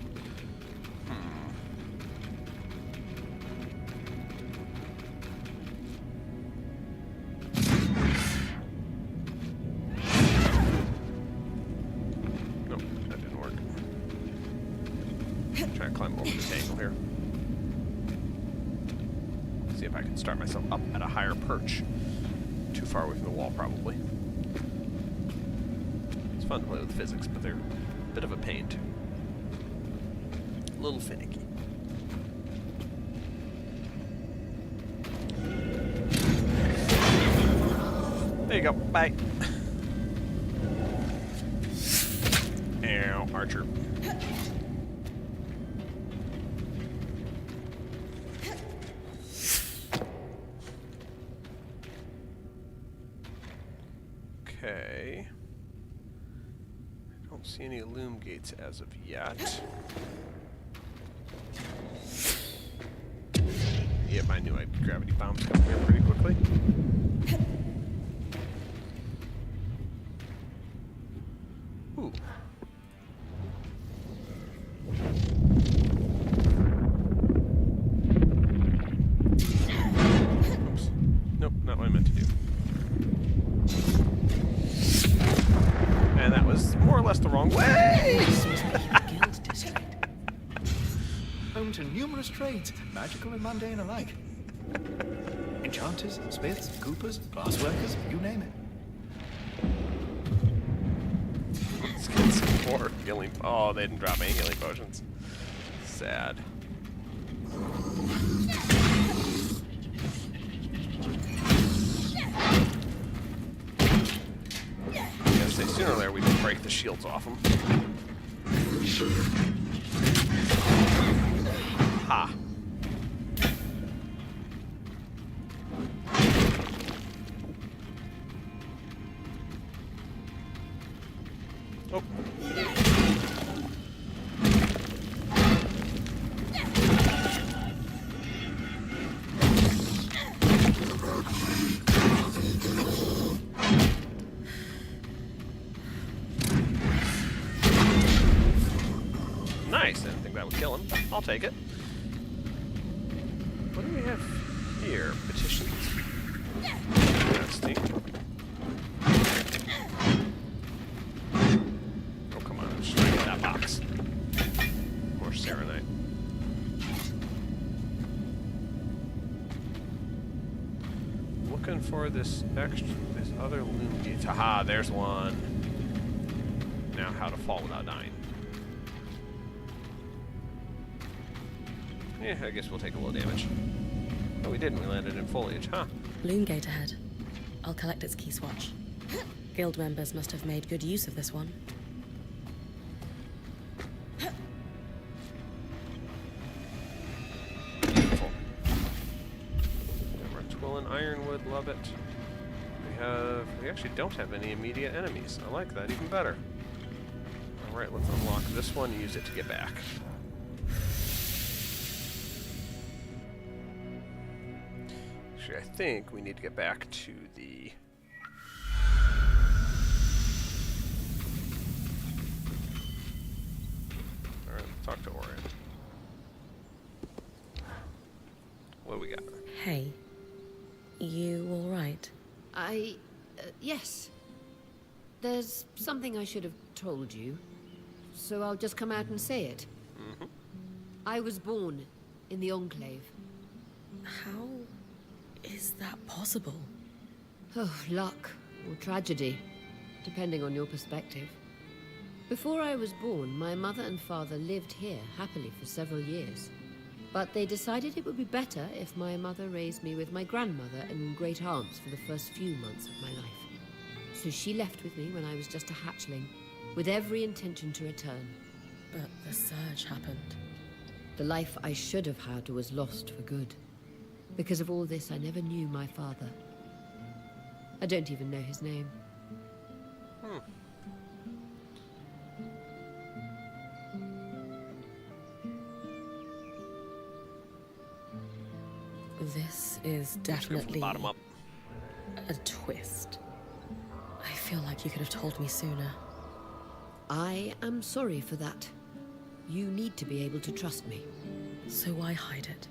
Try and climb over the tangle here. See if I can start myself up at a higher perch. Too far away from the wall, probably. It's fun to play with physics, but they're a bit of a pain, too. A little finicky. There you go. Bye. Ow, Archer. Okay. I don't see any loom gates as of yet. Yep, I knew gravity bombs come here pretty quickly. Ooh. Oops. Nope, not what I meant to do. And that was more or less the wrong way! Guild district. Home to numerous trades, magical and mundane alike. Enchanters, smiths, coopers, glassworkers, you name it. Let's get some more healing. Oh, they didn't drop any healing potions. Sad. Say sooner or later we can break the shields off them. Ha. Oh. Nice, I didn't think that would kill him. I'll take it. What do we have here? Petitions. That's neat. Oh, come on. I'm just trying to get that box. More Serenite. Looking for this other loom gate. Haha, there's one. Now, how to fall without dying. Yeah, I guess we'll take a little damage. Oh, we didn't. We landed in foliage, huh? Loom gate ahead. I'll collect its key swatch. Guild members must have made good use of this one. Beautiful. Twill and Ironwood, love it. We actually don't have any immediate enemies. I like that even better. Alright, let's unlock this one and use it to get back. Actually, I think we need to get back to the... Alright, let's talk to Orion. What do we got? Hey, you all right? Yes. There's something I should have told you, so I'll just come out and say it. Mm-hmm. I was born in the Enclave. How is that possible? Oh, luck or tragedy, depending on your perspective. Before I was born, my mother and father lived here happily for several years. But they decided it would be better if my mother raised me with my grandmother and great aunts for the first few months of my life. So she left with me when I was just a hatchling, with every intention to return. But the surge happened. The life I should have had was lost for good. Because of all this, I never knew my father. I don't even know his name. This is definitely bottom up. A twist. I feel like you could have told me sooner. I am sorry for that. You need to be able to trust me. So why hide it?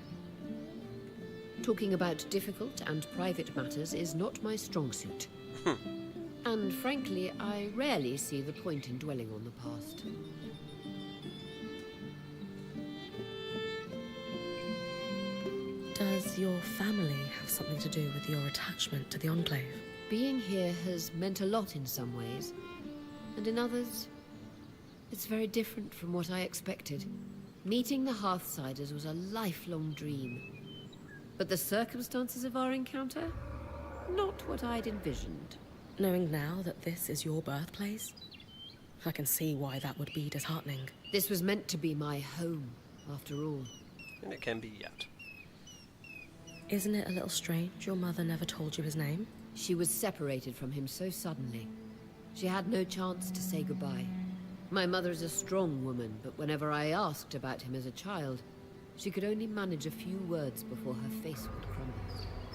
Talking about difficult and private matters is not my strong suit. And frankly, I rarely see the point in dwelling on the past. Does your family have something to do with your attachment to the Enclave? Being here has meant a lot in some ways, and in others, it's very different from what I expected. Meeting the Hearthsiders was a lifelong dream. But the circumstances of our encounter? Not what I'd envisioned. Knowing now that this is your birthplace, I can see why that would be disheartening. This was meant to be my home, after all. And it can be yet. Isn't it a little strange your mother never told you his name? She was separated from him so suddenly. She had no chance to say goodbye. My mother is a strong woman, but whenever I asked about him as a child, she could only manage a few words before her face would crumble.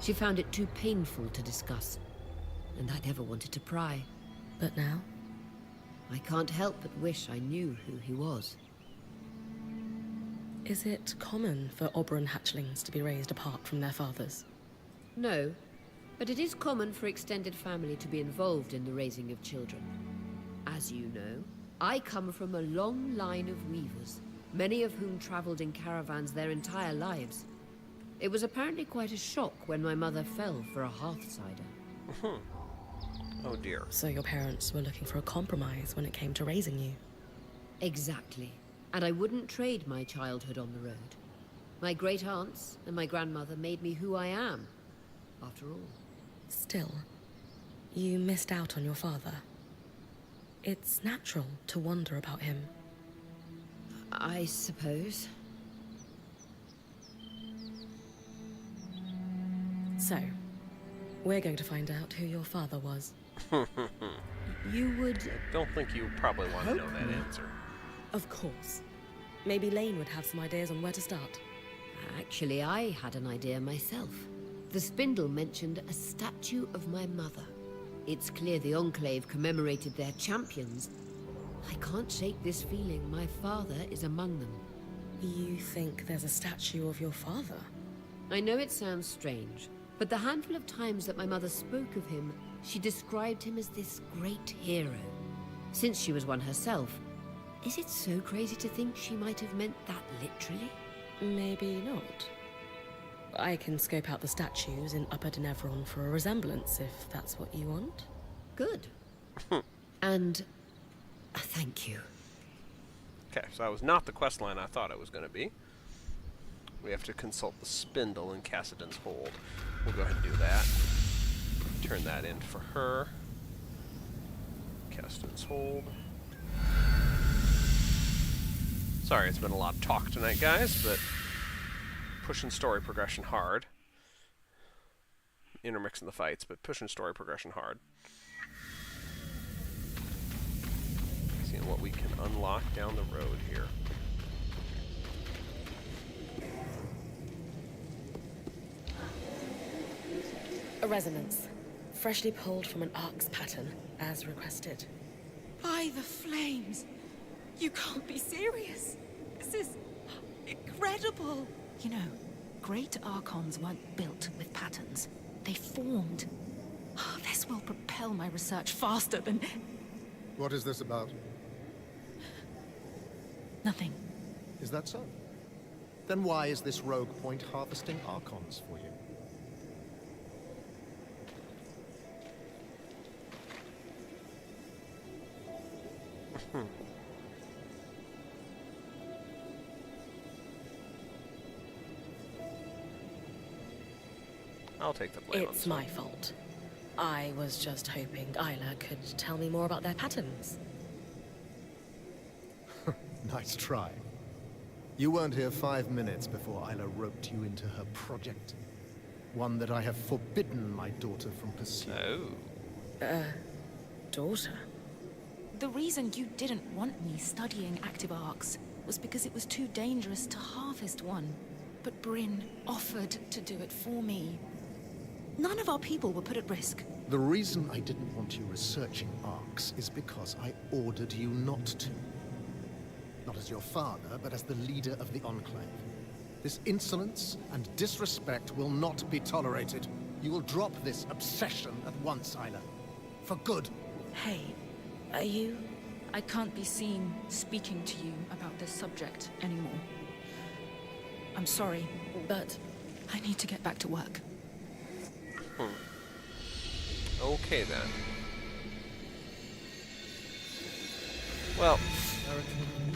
She found it too painful to discuss, and I never wanted to pry. But now? I can't help but wish I knew who he was. Is it common for Oberon hatchlings to be raised apart from their fathers? No, but it is common for extended family to be involved in the raising of children. As you know, I come from a long line of weavers, many of whom traveled in caravans their entire lives. It was apparently quite a shock when my mother fell for a Hearthsider. Oh dear. So your parents were looking for a compromise when it came to raising you? Exactly. And I wouldn't trade my childhood on the road. My great-aunts and my grandmother made me who I am, after all. Still, you missed out on your father. It's natural to wonder about him. I suppose. So, we're going to find out who your father was. You would... Don't think you probably want to know that answer. Of course. Maybe Lane would have some ideas on where to start. Actually, I had an idea myself. The spindle mentioned a statue of my mother. It's clear the Enclave commemorated their champions, I can't shake this feeling my father is among them. You think there's a statue of your father? I know it sounds strange, but the handful of times that my mother spoke of him, she described him as this great hero. Since she was one herself, is it so crazy to think she might have meant that literally? Maybe not. I can scope out the statues in Upper Denevron for a resemblance, if that's what you want. Good. And thank you. Okay, so that was not the quest line I thought it was going to be. We have to consult the spindle in Cassidon's hold. We'll go ahead and do that. Turn that in for her. Cassidon's hold. Sorry, it's been a lot of talk tonight, guys, but pushing story progression hard. Intermixing the fights, but pushing story progression hard. Seeing what we can unlock down the road here. A resonance. Freshly pulled from an ark's pattern, as requested. By the flames! You can't be serious! This is incredible! You know, great archons weren't built with patterns. They formed. This will propel my research faster than... What is this about? Nothing. Is that so? Then why is this rogue point harvesting archons for you? I'll take the blame on It's this my one. fault. I was just hoping Isla could tell me more about their patterns. Nice try. You weren't here 5 minutes before Isla roped you into her project. One that I have forbidden my daughter from pursuing. Oh. Daughter? The reason you didn't want me studying active arcs was because it was too dangerous to harvest one. But Bryn offered to do it for me. None of our people were put at risk. The reason I didn't want you researching arcs is because I ordered you not to. Not as your father, but as the leader of the Enclave. This insolence and disrespect will not be tolerated. You will drop this obsession at once, Isla. For good. Hey, are you... I can't be seen speaking to you about this subject anymore. I'm sorry, but... I need to get back to work. Okay, then. Well,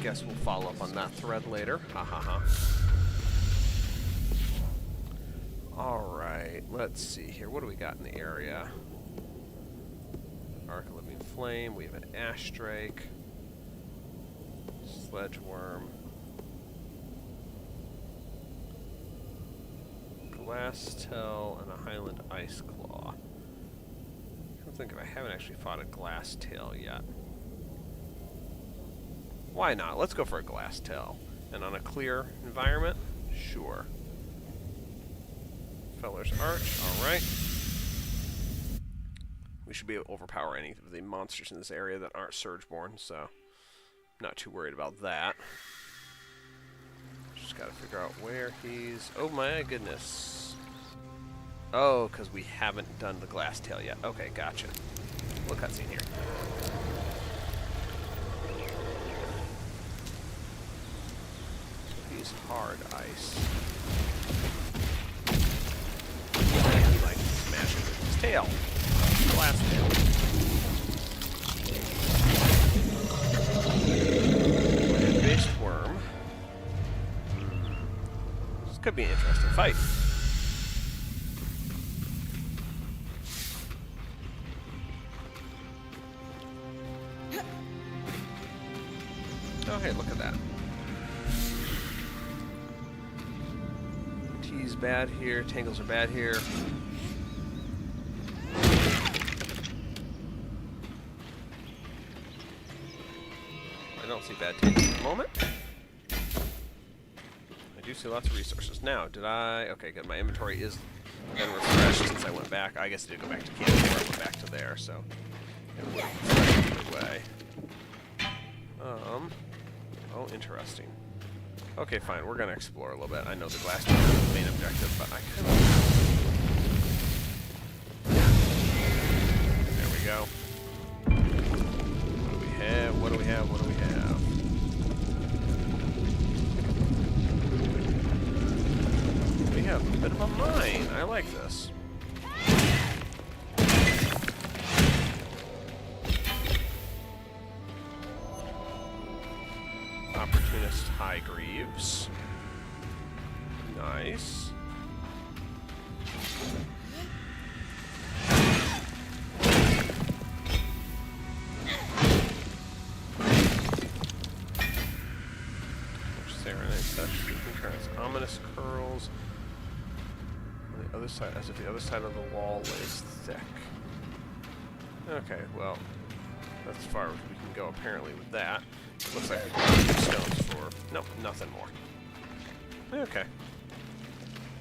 guess we'll follow up on that thread later. Ha ha ha. Alright, let's see here. What do we got in the area? Arc of Living Flame. We have an Ash Drake. Sledgeworm. Glass Tail and a Highland Ice Claw. I don't think I haven't actually fought a Glass Tail yet. Why not? Let's go for a Glass Tail. And on a clear environment? Sure. Feller's Arch, alright. We should be able to overpower any of the monsters in this area that aren't Surgeborn, so not too worried about that. Just gotta figure out where he's... Oh my goodness. Oh, because we haven't done the Glass Tail yet. Okay, gotcha. Little cutscene here. He's hard ice. He likes to smash it with his tail. Glass Tail. Land-based worm. This could be an interesting fight. Oh, hey, look at that. T's bad here, tangles are bad here. I don't see bad tangles at the moment. I do see lots of resources. Now, did I... Okay, good. My inventory is then refreshed since I went back. I guess I did go back to camp before I went back to there, so... It went way. Oh, interesting. Okay, fine. We're gonna explore a little bit. I know the glass chamber is the main objective, but I kind of... There we go. What do we have? What do we have? What do we have? We have a bit of a mine. I like this. Opportunist High Greaves. Nice. Ominous curls. On the other side, as if the other side of the wall lays thick. Okay, well, that's as far as we can go apparently with that. Looks like we can stones for... Nope, nothing more. Okay.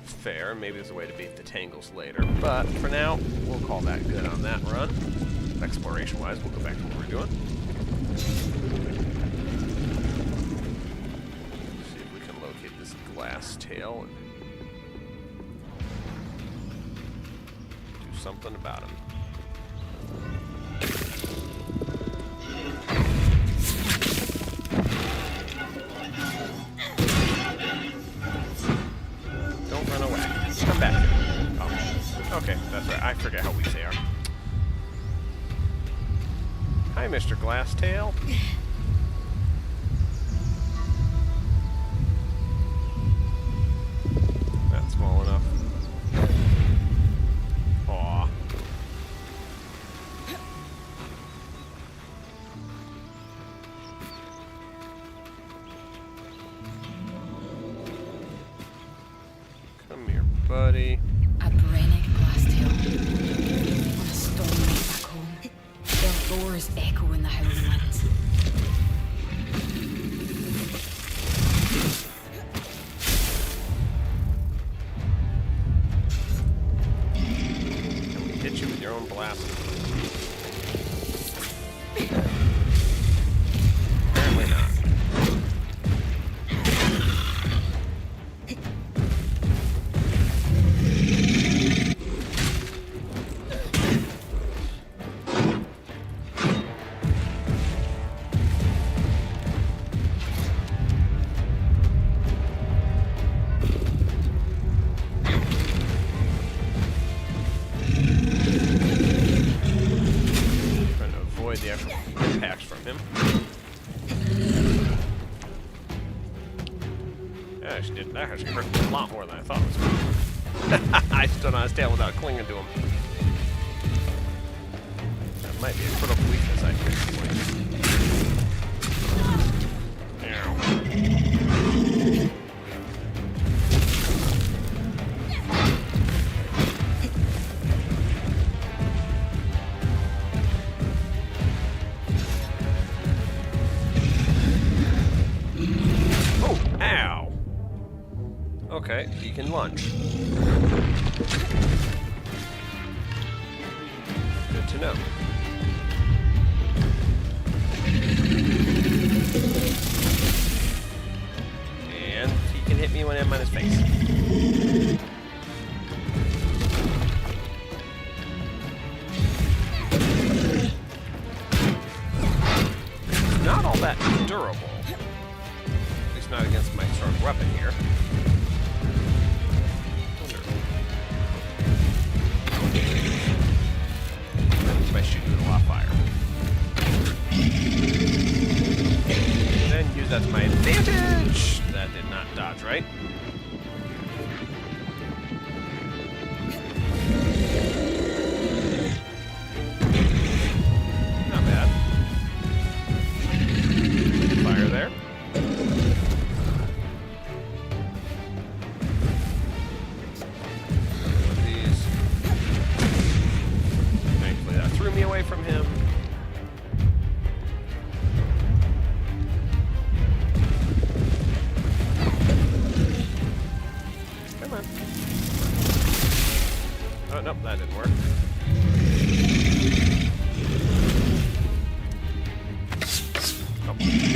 Fair. Maybe there's a way to beat the tangles later. But for now, we'll call that good on that run. Exploration-wise, we'll go back to what we're doing. See if we can locate this glass tail and do something about him. Okay, that's right. I forget how weak they are. Hi, Mr. Glasstail. That's small enough. Aw. Come here, buddy. Roars echo in the howling winds. Can we hit you with your own blast? Apparently not. The actual impacts from him. Yeah, actually did. That actually hurt a lot more than I thought it was going to. I stood on his tail without clinging to him. That might be a critical weakness, I think. Okay, he can lunge. Good to know. And he can hit me when I'm on his face. It's not all that durable. At least not against my strong weapon here. By shooting with a lot of fire. And then use that to my advantage! That did not dodge, right? Not bad. Fire there. Threw me away from him. Come on. Oh, nope, that didn't work. Oh.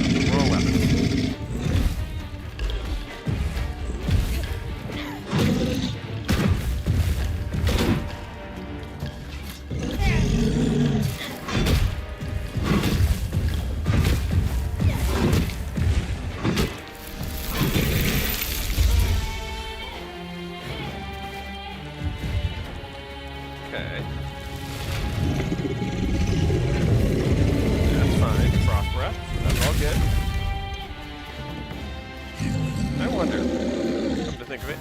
wonder. Come to think of it,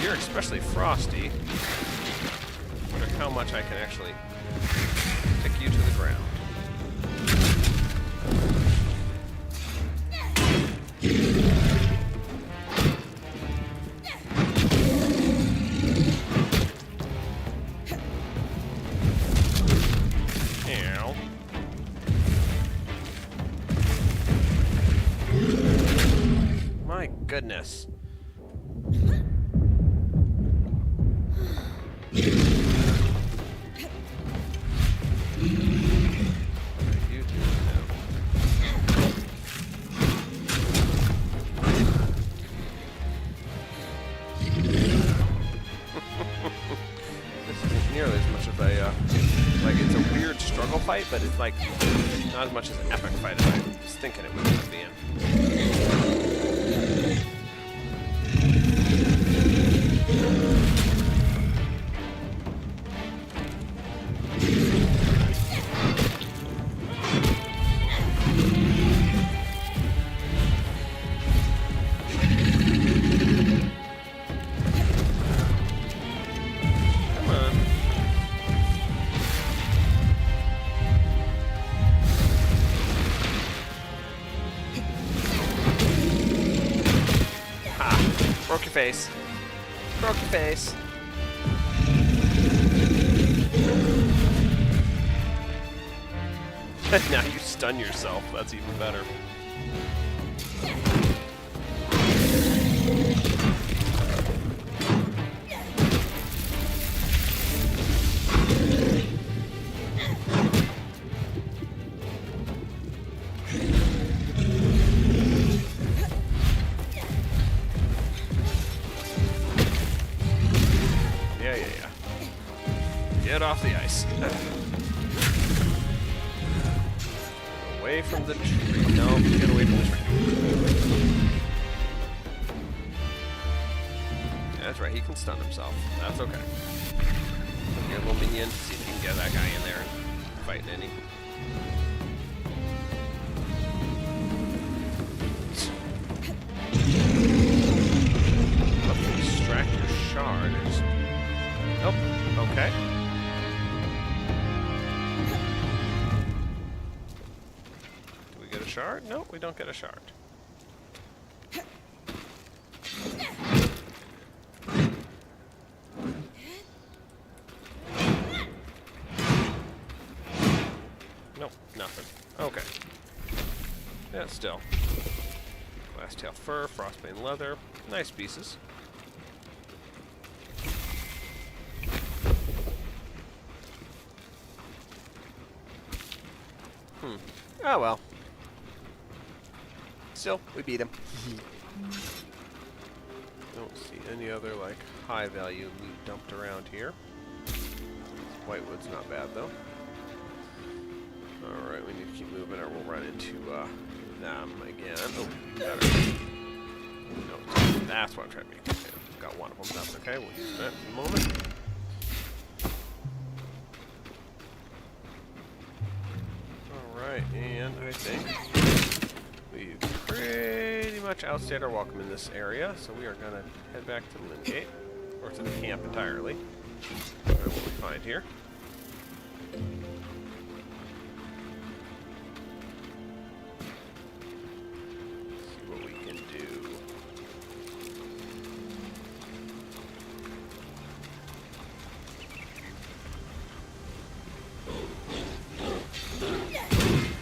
you're especially frosty. I wonder how much I can actually pick you to the ground. My goodness. You do now. This isn't nearly as much of a like, it's a weird struggle fight, but it's like not as much as an epic fight as I was thinking it would be in. Broke your face. Broke your face. Now you stun yourself. That's even better. Get off the ice. Away from the tree. No, get away from the tree. Yeah, that's right, he can stun himself. That's okay. Your little minion, see if you can get that guy in there and fight any. Extract your shard. Nope. Okay. Do we get a shard? No, we don't get a shard. Nope, nothing. Okay. Yeah, still. Glass-tail fur, frostbane leather. Nice pieces. Oh well. Still, we beat him. Don't see any other, like, high-value loot dumped around here. Whitewood's not bad, though. Alright, we need to keep moving or we'll run into, them again. Oh, better. No, that's what I'm trying to make. Okay, got one of them. That's okay. We'll use that in a moment. Alright, and I think we've pretty much outstayed our welcome in this area, so we are going to head back to Lingate, or to the camp entirely. What will we find here? See what we can do.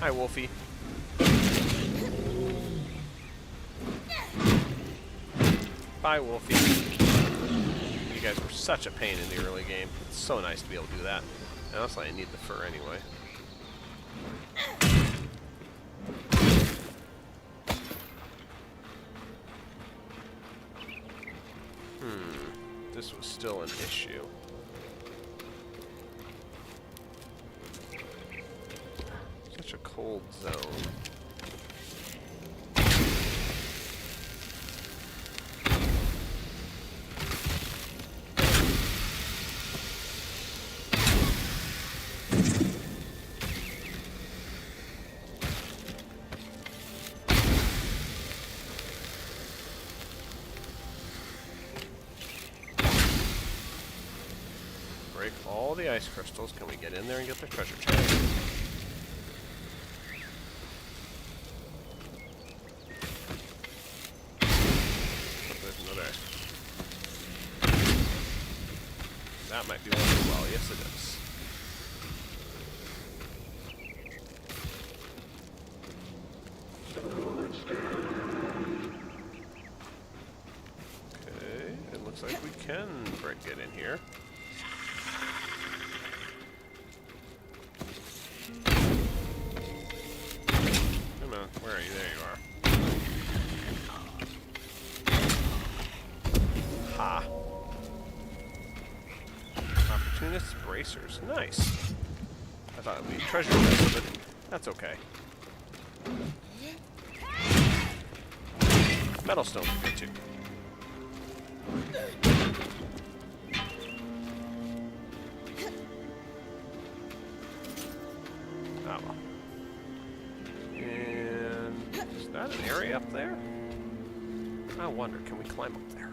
Hi, Wolfie. Bye, Wolfie. You guys were such a pain in the early game. It's so nice to be able to do that. And also, I need the fur anyway. This was still an issue. Such a cold zone. all the ice crystals. Can we get in there and get the treasure chest? There's another ice crystal. That might be one as well. Yes, it is. Okay, it looks like we can get in here. Come on, where are you? There you are. Ha! Opportunist bracers. Nice. I thought it would be treasure chest, but that's okay. Metal stones are good too. Oh well. And is that an area up there? I wonder, can we climb up there?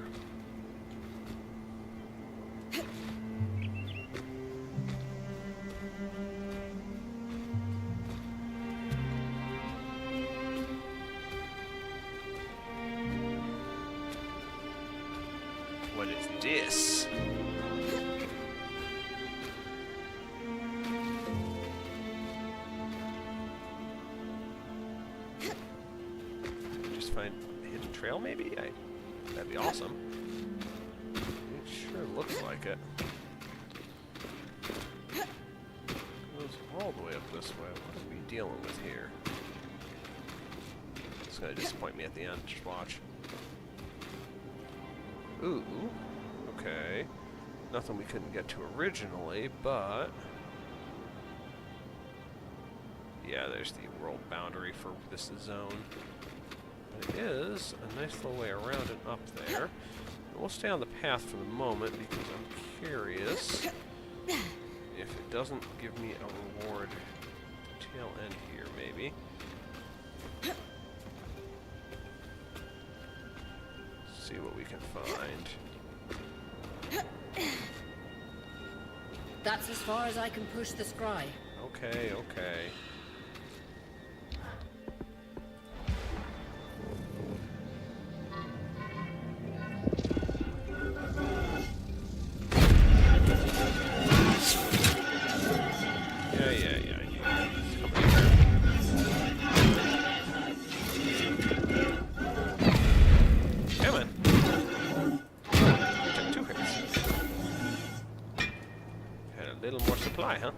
What is this? Just find a hidden trail, maybe? That'd be awesome. It sure looks like it. Goes all the way up this way. What are we dealing with here? It's gonna disappoint me at the end. Just watch. Ooh, okay. Nothing we couldn't get to originally, but... yeah, there's the world boundary for this zone. But it is a nice little way around and up there. And we'll stay on the path for the moment because I'm curious if it doesn't give me a reward at the tail end here, maybe. See what we can find. That's as far as I can push the scry. Okay, okay. Huh?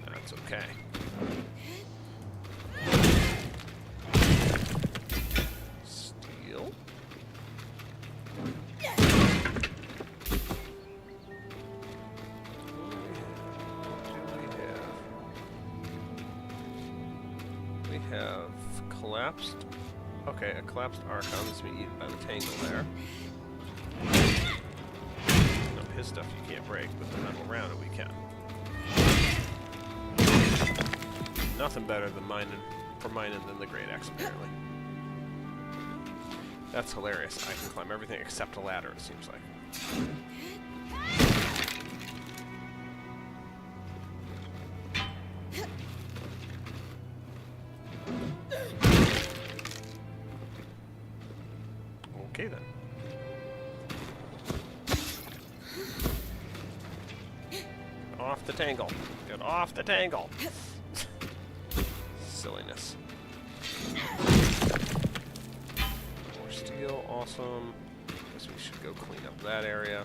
That's okay. Steel. We have collapsed. Okay, a collapsed archon that's been eaten by the tangle there. His stuff you can't break, but the metal around it we can. Nothing better than mining than the Great Axe, apparently. That's hilarious. I can climb everything except a ladder, it seems like. Okay then. Off the tangle. Get off the tangle. Silliness. More steel, awesome. Guess we should go clean up that area.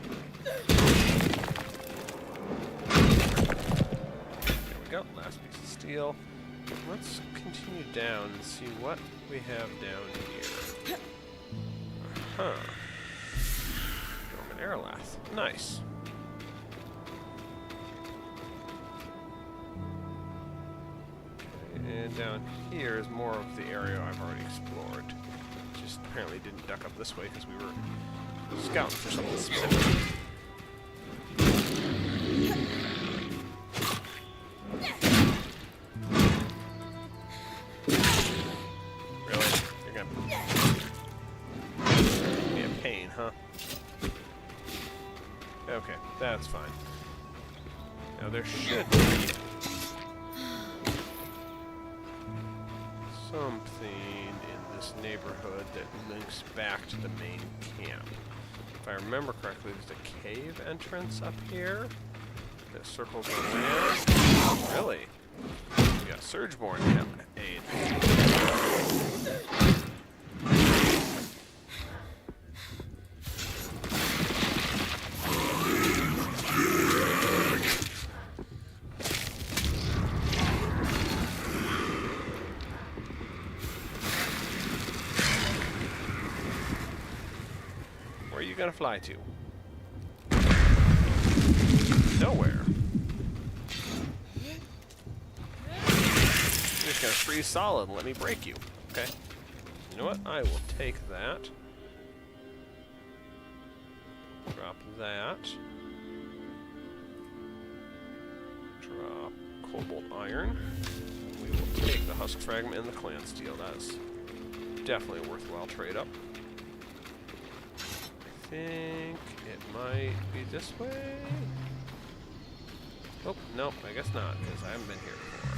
There we go, last piece of steel. Let's continue down and see what we have down here. Huh. Dormant Airlath. Nice. And down here is more of the area I've already explored. Just apparently didn't duck up this way because we were scouting for something specific. Really? You're gonna be a pain, huh? Okay, that's fine. Now there should be something in this neighborhood that links back to the main camp. If I remember correctly, there's a cave entrance up here that circles around. Really? We got Surgeborn aid. Where are you gonna fly to? Nowhere. You're just gonna freeze solid and let me break you. Okay. You know what? I will take that. Drop that. Drop cobalt iron. We will take the husk fragment and the clan steel. That's definitely a worthwhile trade up. I think it might be this way. Oh, nope, I guess not, because I haven't been here before.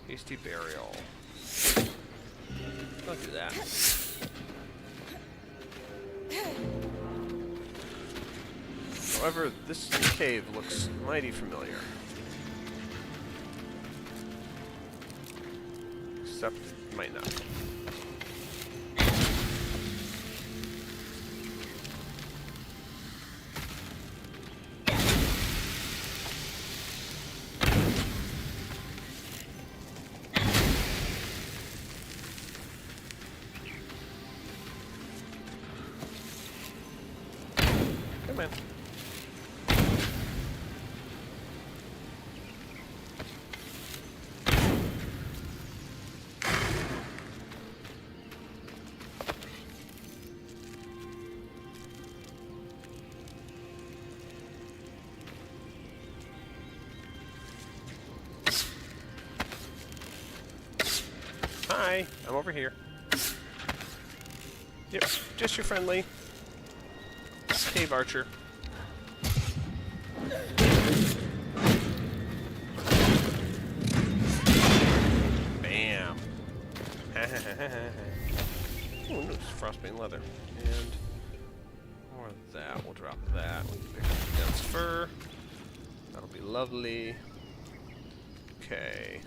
Hasty burial. Don't do that. However, this cave looks mighty familiar. Except it might not. Come on. Hi, I'm over here. Yep, just your friendly cave archer. Bam. Ooh, no, frostbane leather. And more of that. We'll drop that. We can pick up the dense fur. That'll be lovely. Okay.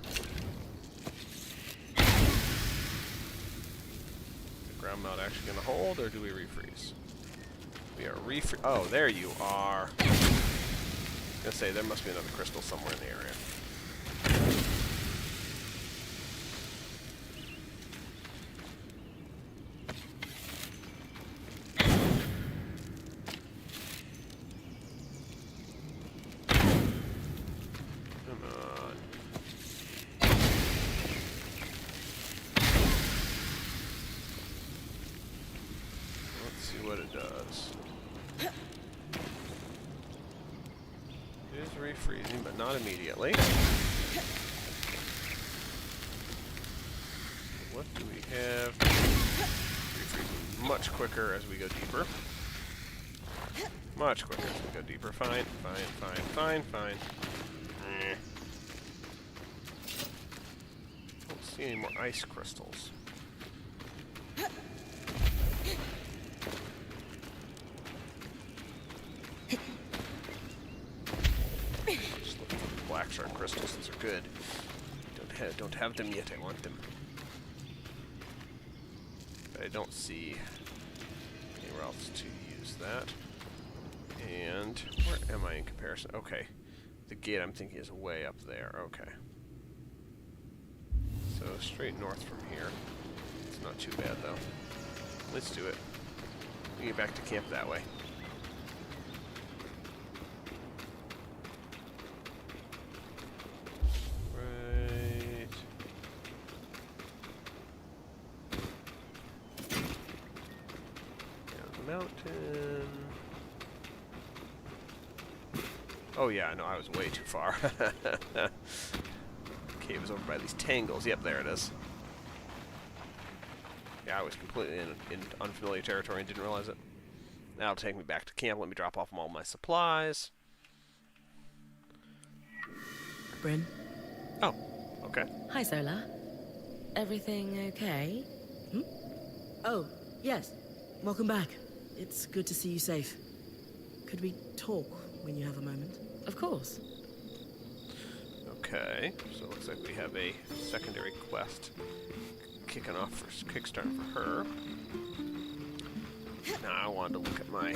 Ground mount actually gonna hold, or do we refreeze? We are refreeze. Oh, there you are. I was gonna say there must be another crystal somewhere in the area. Come on. Let's see what it does. It is refreezing, but not immediately. What do we have? Refreezing much quicker as we go deeper. Much quicker as we go deeper. Fine, fine, fine, fine, fine. Don't see any more ice crystals. Just looking for the black shark crystals. Those are good. Don't have them yet. I want them. But I don't see anywhere else to use that. And where am I in comparison? Okay. The gate I'm thinking is way up there. Okay. So straight north from here. It's not too bad though. Let's do it. We get back to camp that way. Right. Down the mountain. Oh yeah, no, I was way too far. Cave is over by these tangles. Yep, there it is. Yeah, I was completely in unfamiliar territory and didn't realize it. That'll take me back to camp. Let me drop off all my supplies. Bryn. Oh, okay. Hi, Zola. Everything okay? Hmm? Oh, yes. Welcome back. It's good to see you safe. Could we talk when you have a moment? Of course. Okay, so it looks like we have a secondary quest kickstarting for her. Now I wanted to look at my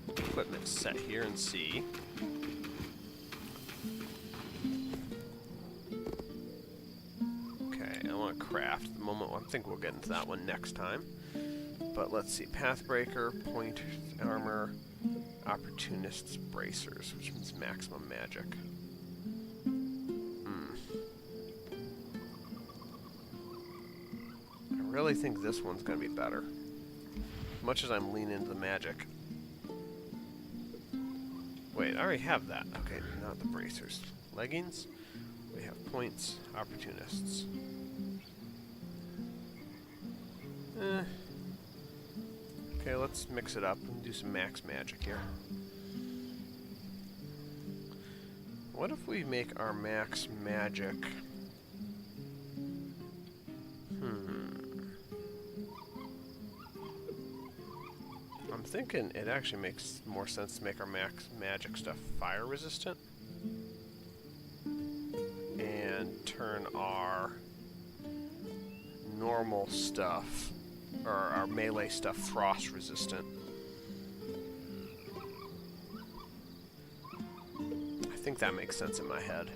equipment set here and see. Okay, I want to craft at the moment. Well, I think we'll get into that one next time. But let's see, Pathbreaker, Point Armor, Opportunists, Bracers, which means maximum magic. I really think this one's going to be better. As much as I'm leaning into the magic. Wait, I already have that. Okay, not the bracers. Leggings. We have points, opportunists. Okay, let's mix it up and do some max magic here. What if we make our max magic... I'm thinking it actually makes more sense to make our max magic stuff fire resistant. And turn our normal stuff, or our melee stuff, frost resistant. I think that makes sense in my head.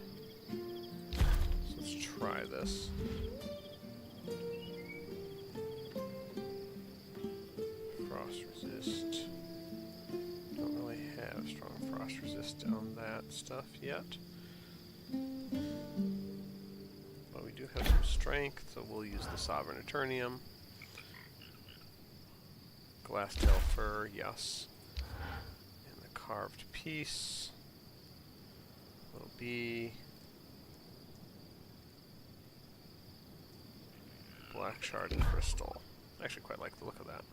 So let's try this. Frost resist. Don't really have strong frost resist on that stuff yet. But we do have some strength, so we'll use the Sovereign Eternium. Glasstail Fur, yes. And the Carved Piece will be Black Shard and Crystal. I actually quite like the look of that.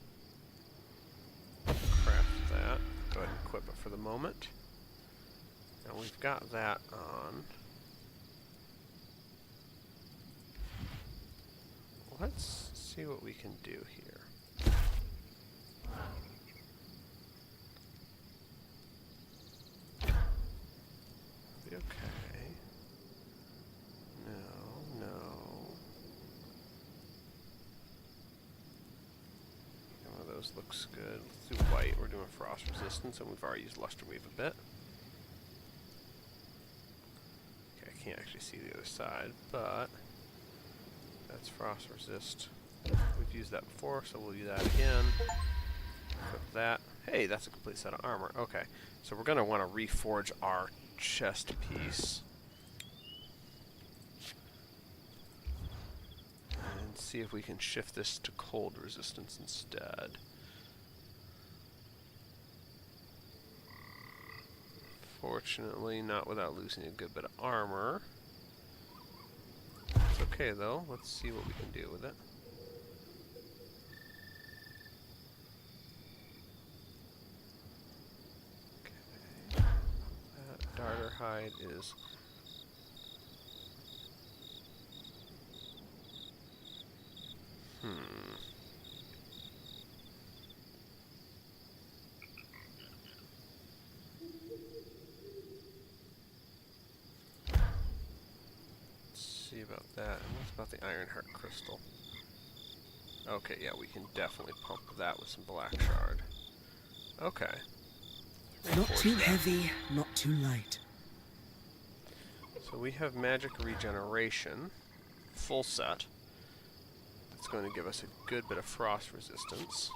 Craft that. Go ahead and equip it for the moment. Now we've got that on. Let's see what we can do here. Be okay. No. One of those looks good. Let's do white. We're doing frost resistance, and we've already used Luster Weave a bit. Okay, I can't actually see the other side, but that's frost resist. We've used that before, so we'll use that again. Equip that. Hey, that's a complete set of armor. Okay, so we're going to want to reforge our chest piece. And see if we can shift this to cold resistance instead. Fortunately, not without losing a good bit of armor. It's okay though. Let's see what we can do with it. Okay. That darter hide is... see about that. And what's about the Ironheart Crystal? Okay, yeah, we can definitely pump that with some Black Shard. Okay. Not too heavy, not too light. So we have Magic Regeneration, full set. That's going to give us a good bit of frost resistance.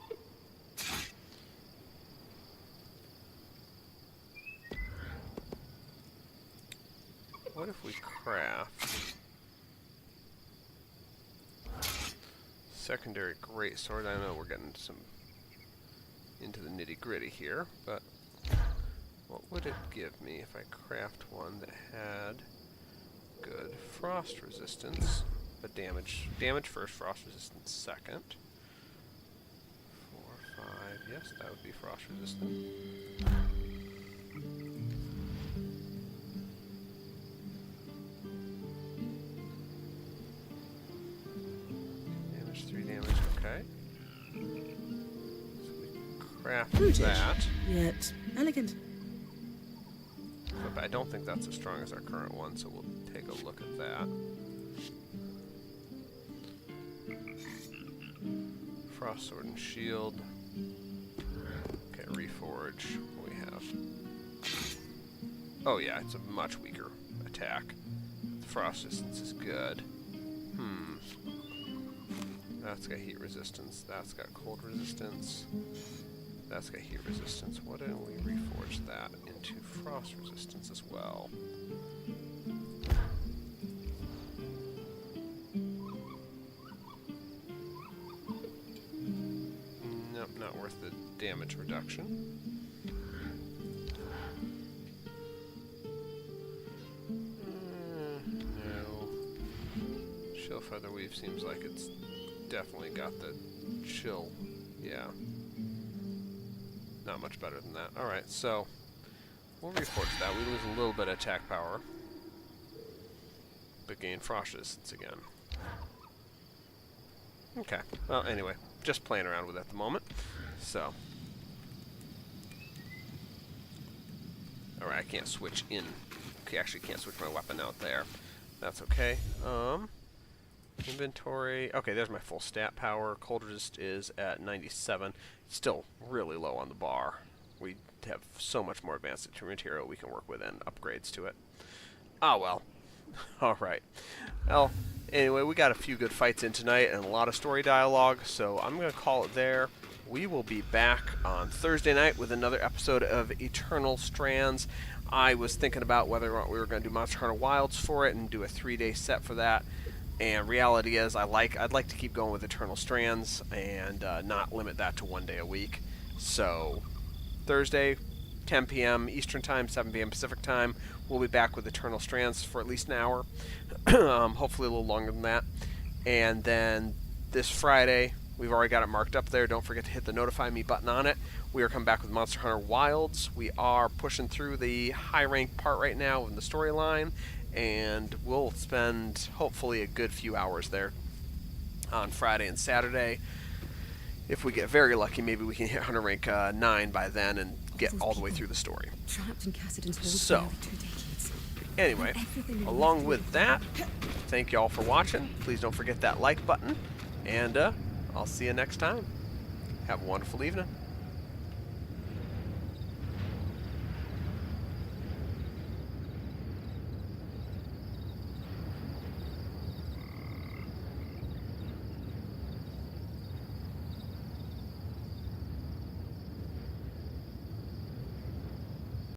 What if we craft secondary greatsword? I know we're getting into the nitty-gritty here, but what would it give me if I craft one that had good frost resistance, but damage first, frost resistance second? 4, 5, yes, that would be frost resistant. Craft Brutish, that. yet elegant. But I don't think that's as strong as our current one, so we'll take a look at that. Frost Sword and Shield. Okay, Reforge. What we have? Oh yeah, it's a much weaker attack. The Frost Resistance is good. That's got heat resistance. That's got cold resistance. That's got heat resistance. Why don't we reforge that into frost resistance as well? Nope, not worth the damage reduction. No. Chill Feather Weave seems like it's definitely got the chill. Yeah. Not much better than that. Alright, so we'll reforge that. We lose a little bit of attack power, but gain frost resistance again. Okay. Well, anyway, just playing around with it at the moment. So. Alright, I can't switch in. Okay, actually can't switch my weapon out there. That's okay. Inventory. Okay, there's my full stat power. Cold resist is at 97. Still really low on the bar. We have so much more advanced material we can work with and upgrades to it. Ah, well. Alright. Well, anyway, we got a few good fights in tonight and a lot of story dialogue, so I'm going to call it there. We will be back on Thursday night with another episode of Eternal Strands. I was thinking about whether or not we were going to do Monster Hunter Wilds for it and do a 3-day set for that. And reality is, I'd like to keep going with Eternal Strands and not limit that to 1 day a week. So, Thursday, 10 p.m. Eastern Time, 7 p.m. Pacific Time, we'll be back with Eternal Strands for at least an hour. Hopefully a little longer than that. And then this Friday, we've already got it marked up there. Don't forget to hit the Notify Me button on it. We are coming back with Monster Hunter Wilds. We are pushing through the high-ranked part right now in the storyline. And we'll spend, hopefully, a good few hours there on Friday and Saturday. If we get very lucky, maybe we can hit Hunter Rank 9 by then and get all the way through the story. So, anyway, along with that, thank you all for watching. Please don't forget that like button, and I'll see you next time. Have a wonderful evening.